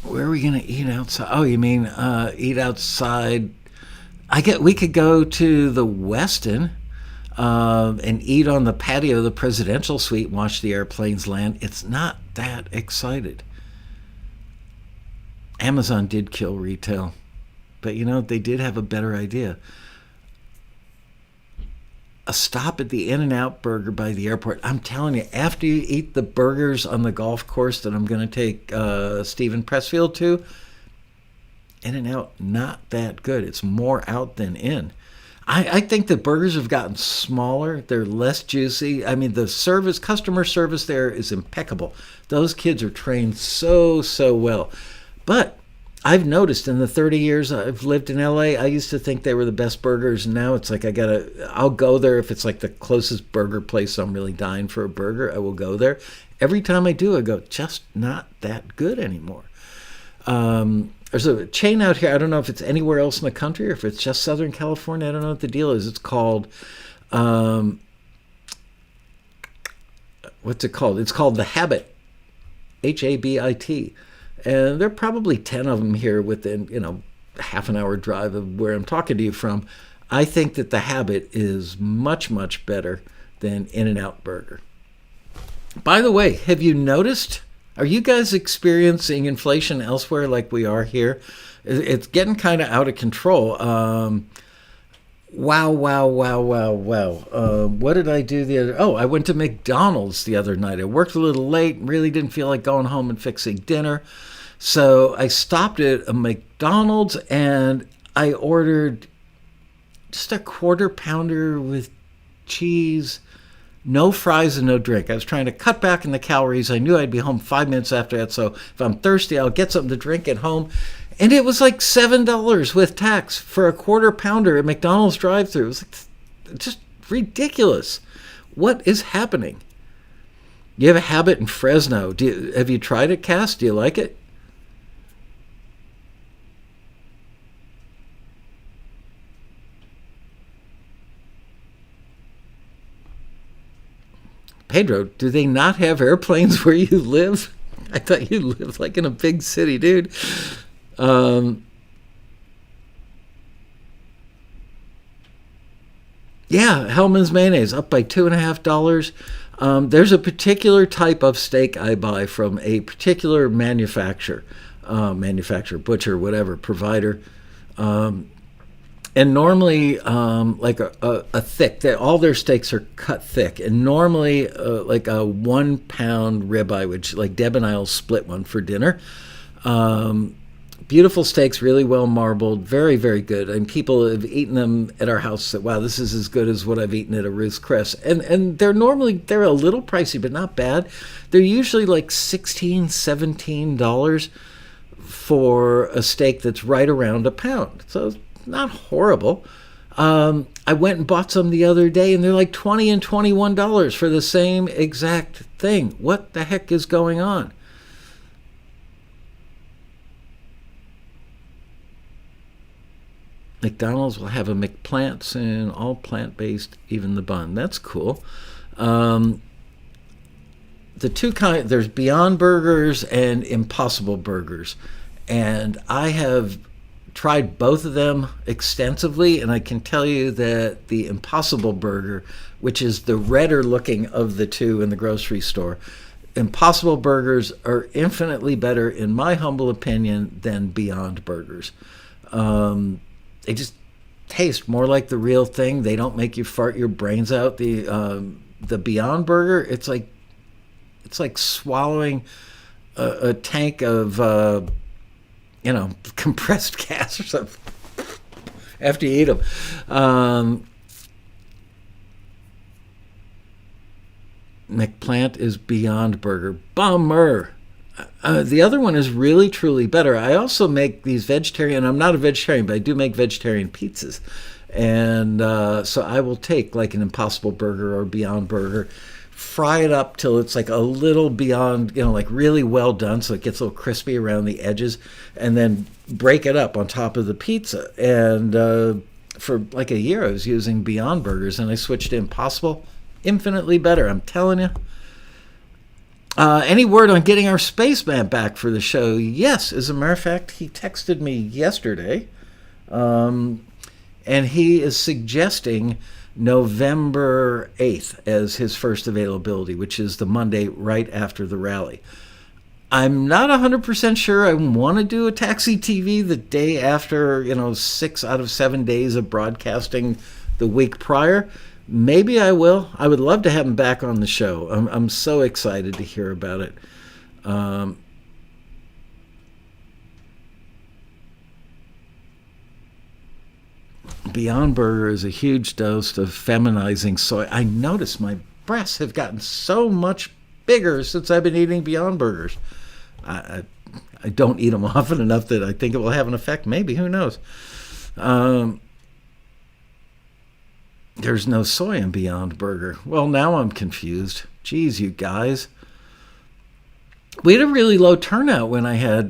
Where are we going to eat outside? Oh, you mean eat outside? We could go to the Westin and eat on the patio of the presidential suite and watch the airplanes land. It's not that excited. Amazon did kill retail. But, they did have a better idea. A stop at the In-N-Out Burger by the airport. I'm telling you, after you eat the burgers on the golf course that I'm going to take Stephen Pressfield to, In-N-Out, not that good. It's more out than in. I think the burgers have gotten smaller. They're less juicy. I mean, the customer service there is impeccable. Those kids are trained so well. But I've noticed in the 30 years I've lived in LA, I used to think they were the best burgers. And now it's like I'll go there if it's like the closest burger place. I'm really dying for a burger. I will go there. Every time I do, I go, just not that good anymore. There's a chain out here. I don't know if it's anywhere else in the country or if it's just Southern California. I don't know what the deal is. It's called, what's it called? It's called The Habit, Habit. And there are probably 10 of them here within, half an hour drive of where I'm talking to you from. I think that The Habit is much, much better than In-N-Out Burger. By the way, have you noticed, are you guys experiencing inflation elsewhere like we are here? It's getting kind of out of control. Wow. What did I do I went to McDonald's the other night. I worked a little late, really didn't feel like going home and fixing dinner. So I stopped at a McDonald's and I ordered just a quarter pounder with cheese, no fries and no drink. I was trying to cut back in the calories. I knew I'd be home 5 minutes after that, so if I'm thirsty, I'll get something to drink at home. And it was like $7 with tax for a quarter pounder at McDonald's drive-thru. It was like just ridiculous. What is happening? You have a habit in Fresno. Have you tried it, Cass? Do you like it? Pedro, do they not have airplanes where you live? I thought you lived like in a big city, dude. Yeah, Hellman's mayonnaise up by $2.50. There's a particular type of steak I buy from a particular manufacturer, butcher, whatever, provider. And normally, like a thick, all their steaks are cut thick. And normally, like a 1 pound ribeye, which like Deb and I will split one for dinner. Beautiful steaks, really well marbled, very, very good. And people have eaten them at our house. Said, wow, this is as good as what I've eaten at a Ruth's Chris. And they're a little pricey, but not bad. They're usually like $16, $17 for a steak that's right around a pound. So it's not horrible. I went and bought some the other day, and they're like $20 and $21 for the same exact thing. What the heck is going on? McDonald's will have a McPlant soon, all plant-based, even the bun. That's cool. The two kind, there's Beyond Burgers and Impossible Burgers, and I have tried both of them extensively, and I can tell you that the Impossible Burger, which is the redder looking of the two in the grocery store, Impossible Burgers are infinitely better, in my humble opinion, than Beyond Burgers. They just taste more like the real thing. They don't make you fart your brains out. The Beyond Burger, it's like swallowing a tank of compressed gas or something after you eat them. McPlant is Beyond Burger. Bummer. The other one is really, truly better. I also make these vegetarian, I'm not a vegetarian, but I do make vegetarian pizzas. And so I will take like an Impossible Burger or Beyond Burger, fry it up till it's like a little beyond, like really well done, so it gets a little crispy around the edges, and then break it up on top of the pizza. And for like a year, I was using Beyond Burgers, and I switched to Impossible. Infinitely better, I'm telling you. Any word on getting our spaceman back for the show? Yes, as a matter of fact, he texted me yesterday, and he is suggesting November 8th as his first availability, which is the Monday right after the rally. I'm not 100% sure I want to do a Taxi TV the day after, 6 out of 7 days of broadcasting the week prior. Maybe I will. I would love to have him back on the show. I'm so excited to hear about it. Beyond Burger is a huge dose of feminizing soy. I noticed my breasts have gotten so much bigger since I've been eating Beyond Burgers. I don't eat them often enough that I think it will have an effect. Maybe, who knows? There's no soy in Beyond Burger. Well, now I'm confused. Geez, you guys. We had a really low turnout when I had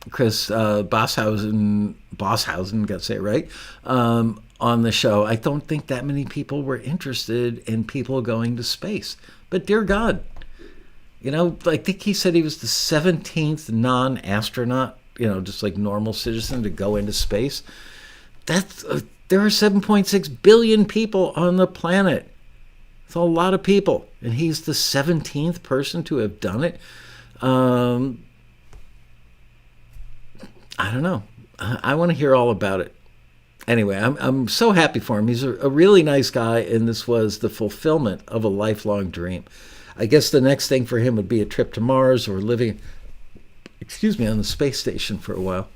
Chris Bosshausen, got to say it right, on the show. I don't think that many people were interested in people going to space. But dear God, I think he said he was the 17th non-astronaut, just like normal citizen to go into space. There are 7.6 billion people on the planet. It's a lot of people. And he's the 17th person to have done it. I don't know. I want to hear all about it. Anyway, I'm so happy for him. He's a really nice guy, and this was the fulfillment of a lifelong dream. I guess the next thing for him would be a trip to Mars or living, on the space station for a while.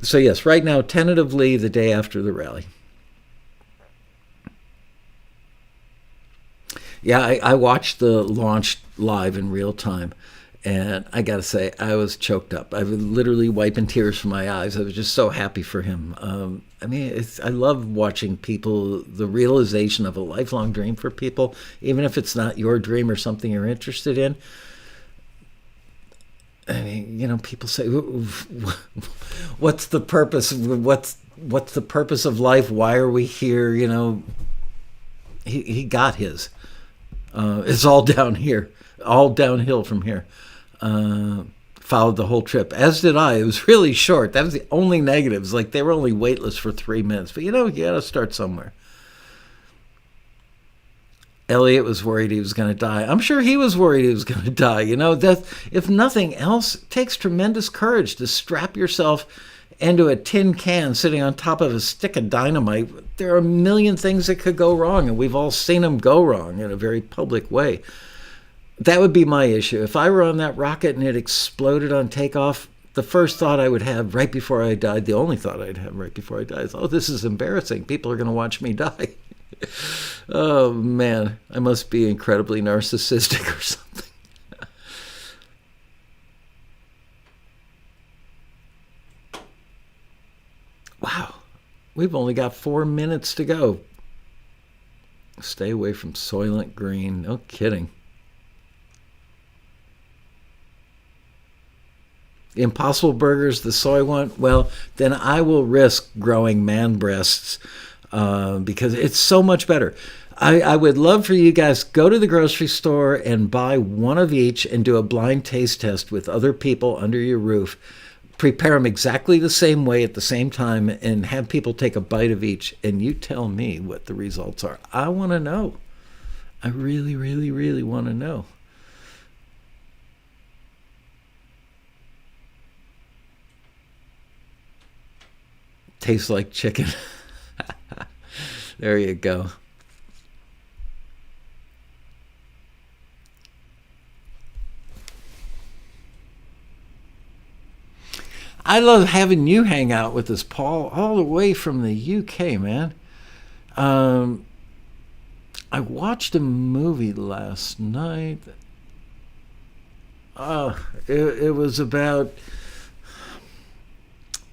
So yes, right now, tentatively the day after the rally. Yeah, I watched the launch live in real time, and I got to say, I was choked up. I was literally wiping tears from my eyes. I was just so happy for him. I mean, I love watching people, the realization of a lifelong dream for people, even if it's not your dream or something you're interested in. I mean, people say, "What's the purpose? What's the purpose of life? Why are we here?" He got his. It's all down here, all downhill from here. Followed the whole trip, as did I. It was really short. That was the only negatives. Like, they were only weightless for 3 minutes. But you got to start somewhere. Elliot was worried he was going to die. I'm sure he was worried he was going to die. That, if nothing else, it takes tremendous courage to strap yourself into a tin can sitting on top of a stick of dynamite. There are a million things that could go wrong, and we've all seen them go wrong in a very public way. That would be my issue. If I were on that rocket and it exploded on takeoff, the first thought I would have right before I died, the only thought I'd have right before I died is, oh, this is embarrassing. People are going to watch me die. Oh, man, I must be incredibly narcissistic or something. Wow, we've only got 4 minutes to go. Stay away from Soylent Green. No kidding. Impossible Burgers, the soy one, well, then I will risk growing man breasts because it's so much better. I would love for you guys to go to the grocery store and buy one of each and do a blind taste test with other people under your roof. Prepare them exactly the same way at the same time and have people take a bite of each, and you tell me what the results are. I want to know. I really, really, really want to know. Tastes like chicken. There you go. I love having you hang out with us, Paul, all the way from the UK, man. I watched a movie last night. It was about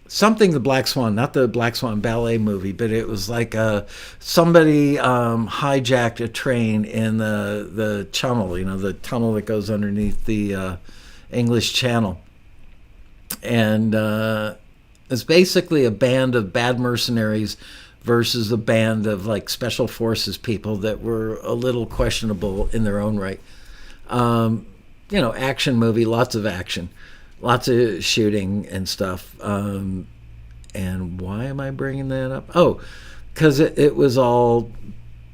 something the Black Swan, not the Black Swan ballet movie, but it was like somebody hijacked a train in the tunnel, the tunnel that goes underneath the English Channel. And it's basically a band of bad mercenaries versus a band of like special forces people that were a little questionable in their own right. Action movie, lots of action. Lots of shooting and stuff. And why am I bringing that up? Oh, because it was all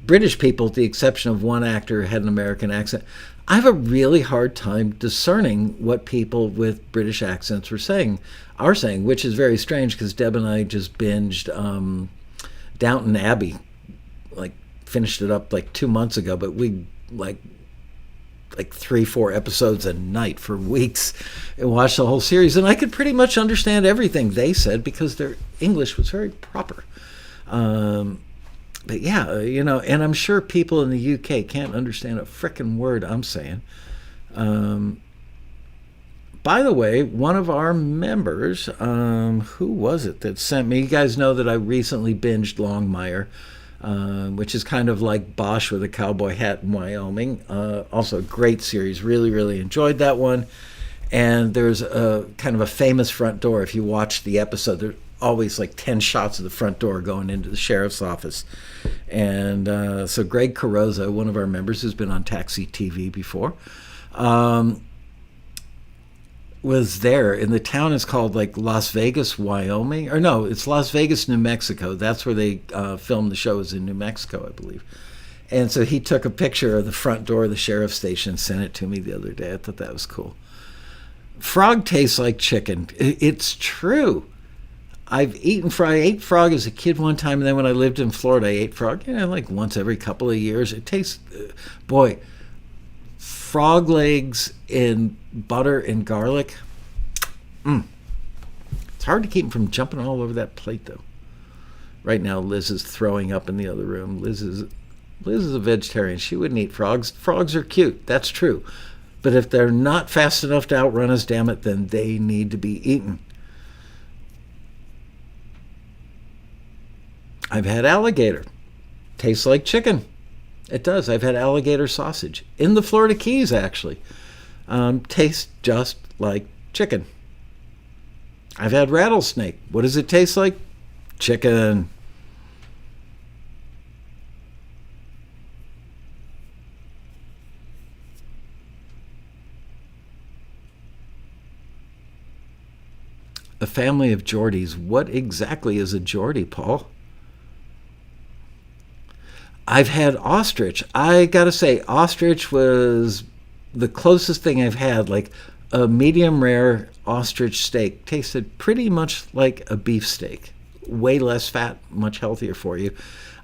British people, with the exception of one actor who had an American accent. I have a really hard time discerning what people with British accents are saying, which is very strange because Deb and I just binged Downton Abbey, like finished it up like 2 months ago, but we like 3-4 episodes a night for weeks and watched the whole series, and I could pretty much understand everything they said because their English was very proper. But yeah, and I'm sure people in the UK can't understand a frickin' word I'm saying. By the way, one of our members, who was it that sent me? You guys know that I recently binged Longmire, which is kind of like Bosch with a cowboy hat in Wyoming. Also a great series. Really, really enjoyed that one. And there's a kind of a famous front door. If you watch the episode, there's always like 10 shots of the front door going into the sheriff's office. And so Greg Carozza, one of our members who's been on Taxi TV before, was there. And the town is called like Las Vegas, Wyoming. Or no, it's Las Vegas, New Mexico. That's where they filmed the show, is in New Mexico, I believe. And so he took a picture of the front door of the sheriff's station and sent it to me the other day. I thought that was cool. Frog tastes like chicken. It's true. I've eaten frog. I ate frog as a kid one time, and then when I lived in Florida, I ate frog, like once every couple of years. It tastes, boy, frog legs in butter and garlic. It's hard to keep them from jumping all over that plate, though. Right now, Liz is throwing up in the other room. Liz is Liz is a vegetarian. She wouldn't eat frogs. Frogs are cute. That's true. But if they're not fast enough to outrun us, damn it, then they need to be eaten. I've had alligator. Tastes like chicken. It does. I've had alligator sausage in the Florida Keys, actually. Tastes just like chicken. I've had rattlesnake. What does it taste like? Chicken. A family of Geordies. What exactly is a Geordie, Paul? I've had ostrich. I gotta say, ostrich was the closest thing I've had. Like a medium rare ostrich steak tasted pretty much like a beef steak. Way less fat, much healthier for you.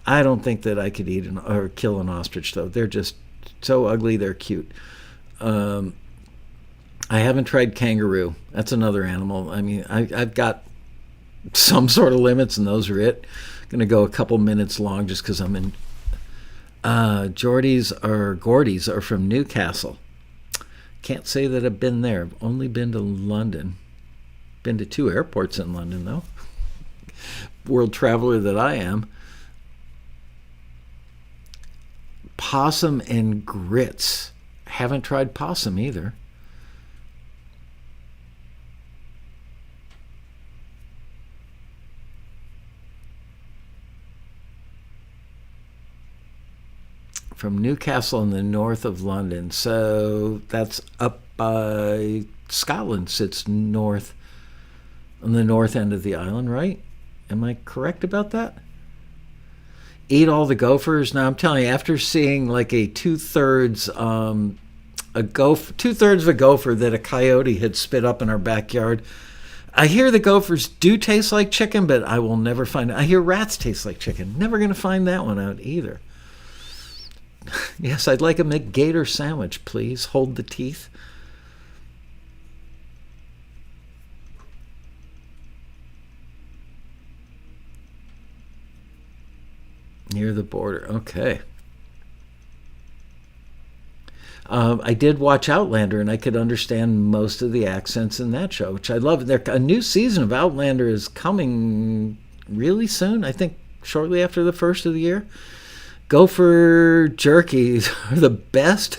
I don't think that I could eat or kill an ostrich, though. They're just so ugly. They're cute. I haven't tried kangaroo. That's another animal. I mean, I've got some sort of limits, and those are it. I'm going to go a couple minutes long just because I'm in. Gordies are from Newcastle. Can't say that I've been there. I've only been to London. Been to 2 airports in London, though. World traveler that I am. Possum and grits. Haven't tried possum either. From Newcastle in the north of London. So that's up by Scotland, sits north on the north end of the island, right? Am I correct about that? Eat all the gophers. Now I'm telling you, after seeing like a two-thirds of a gopher that a coyote had spit up in our backyard, I hear the gophers do taste like chicken, but I will never find it. I hear rats taste like chicken. Never going to find that one out either. Yes, I'd like a McGator sandwich, please. Hold the teeth. Near the border. Okay. I did watch Outlander, and I could understand most of the accents in that show, which I love. A new season of Outlander is coming really soon, I think shortly after the first of the year. Gopher jerkies are the best.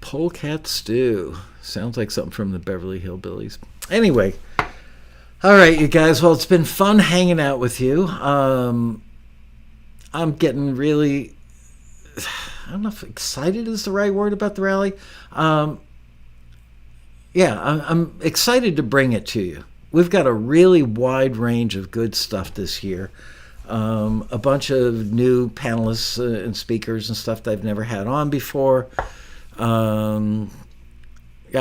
Polecat stew. Sounds like something from the Beverly Hillbillies. Anyway. All right, you guys. Well, it's been fun hanging out with you. I'm getting really... I don't know if excited is the right word about the rally. I'm excited to bring it to you. We've got a really wide range of good stuff this year. A bunch of new panelists and speakers and stuff that I've never had on before. Got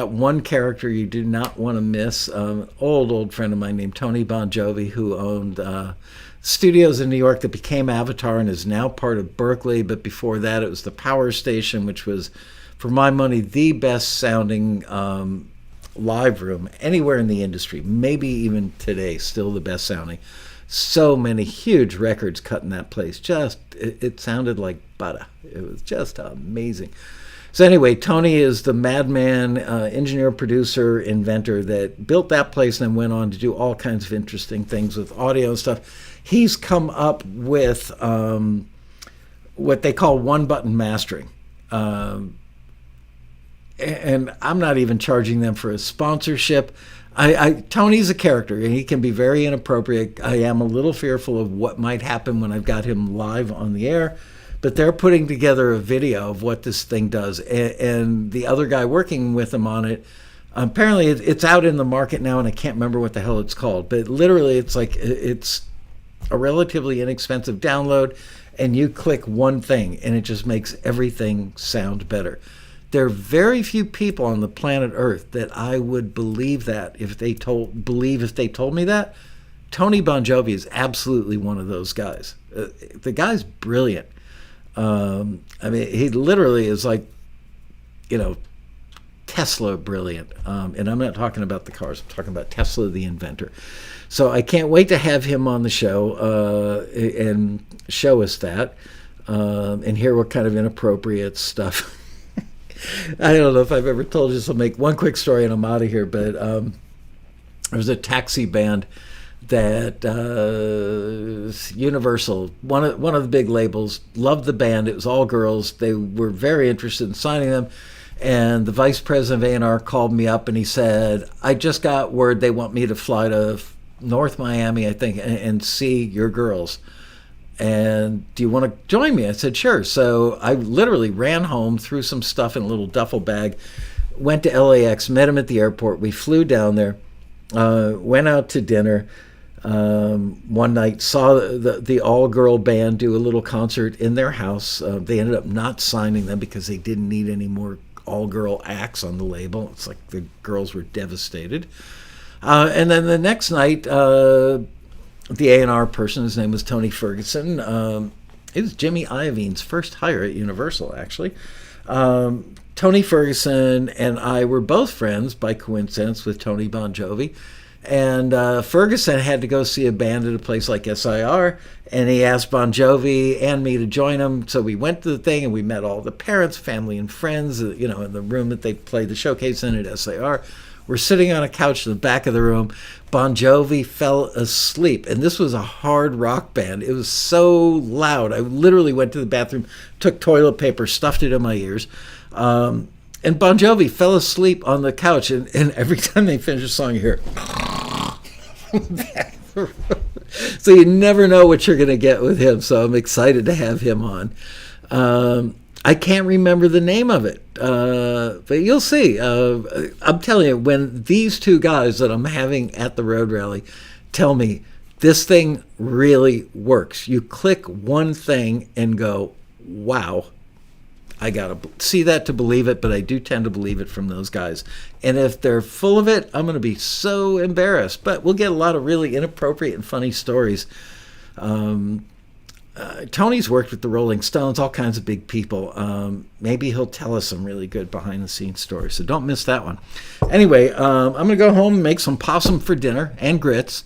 one character you do not want to miss. Old friend of mine named Tony Bon Jovi, who owned studios in New York that became Avatar and is now part of Berkeley. But before that, it was the Power Station, which was, for my money, the best sounding live room anywhere in the industry. Maybe even today, still the best sounding. So many huge records cut in that place. It sounded like butter. It was just amazing. So anyway, Tony is the madman, engineer, producer, inventor that built that place and then went on to do all kinds of interesting things with audio and stuff. He's come up with what they call one-button mastering. And I'm not even charging them for a sponsorship. Tony's a character, and he can be very inappropriate. I am a little fearful of what might happen when I've got him live on the air. But they're putting together a video of what this thing does. And the other guy working with him on it, apparently it's out in the market now, and I can't remember what the hell it's called. But literally, it's a relatively inexpensive download, and you click one thing, and it just makes everything sound better. There are very few people on the planet Earth that I would believe that if they told me that. Tony Bon Jovi is absolutely one of those guys. The guy's brilliant. I mean, he literally is like, Tesla brilliant. And I'm not talking about the cars. I'm talking about Tesla, the inventor. So I can't wait to have him on the show and show us that and hear what kind of inappropriate stuff. I don't know if I've ever told you. So I'll make one quick story and I'm out of here. But there was a taxi band that Universal, one of the big labels, loved the band. It was all girls. They were very interested in signing them. And the vice president of A&R called me up and he said, I just got word they want me to fly to North Miami, I think, and see your girls. And do you want to join me? I said, sure. So I literally ran home, threw some stuff in a little duffel bag, went to LAX, met him at the airport. We flew down there, went out to dinner one night, saw the all-girl band do a little concert in their house. They ended up not signing them because they didn't need any more all-girl acts on the label. It's like the girls were devastated. And then the next night, the A&R person, his name was Tony Ferguson. It was Jimmy Iovine's first hire at Universal, actually. Tony Ferguson and I were both friends, by coincidence, with Tony Bon Jovi. And Ferguson had to go see a band at a place like SIR, and he asked Bon Jovi and me to join him. So we went to the thing, and we met all the parents, family, and friends, in the room that they played the showcase in at SIR. We're sitting on a couch in the back of the room. Bon Jovi fell asleep. And this was a hard rock band. It was so loud. I literally went to the bathroom, took toilet paper, stuffed it in my ears. And Bon Jovi fell asleep on the couch. And every time they finish a song, you hear... So you never know what you're going to get with him. So I'm excited to have him on. I can't remember the name of it, but you'll see. I'm telling you, when these two guys that I'm having at the road rally tell me this thing really works, you click one thing and go, wow, I got to see that to believe it, but I do tend to believe it from those guys. And if they're full of it, I'm going to be so embarrassed. But we'll get a lot of really inappropriate and funny stories. Tony's worked with the Rolling Stones, all kinds of big people. Maybe he'll tell us some really good behind-the-scenes stories, so don't miss that one. Anyway, I'm going to go home and make some possum for dinner and grits.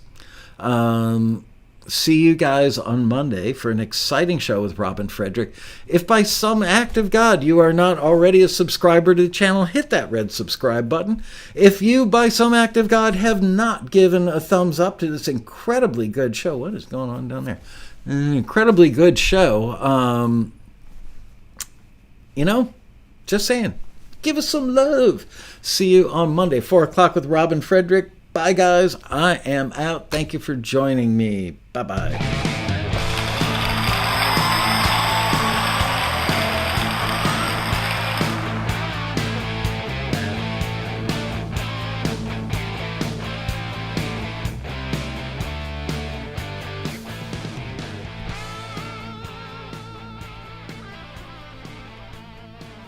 See you guys on Monday for an exciting show with Robin Frederick. If by some act of God you are not already a subscriber to the channel, hit that red subscribe button. If you, by some act of God, have not given a thumbs up to this incredibly good show, what is going on down there? An incredibly good show. Just saying, give us some love. See you on Monday, 4 o'clock with Robin Frederick. Bye, guys. I am out. Thank you for joining me. Bye-bye.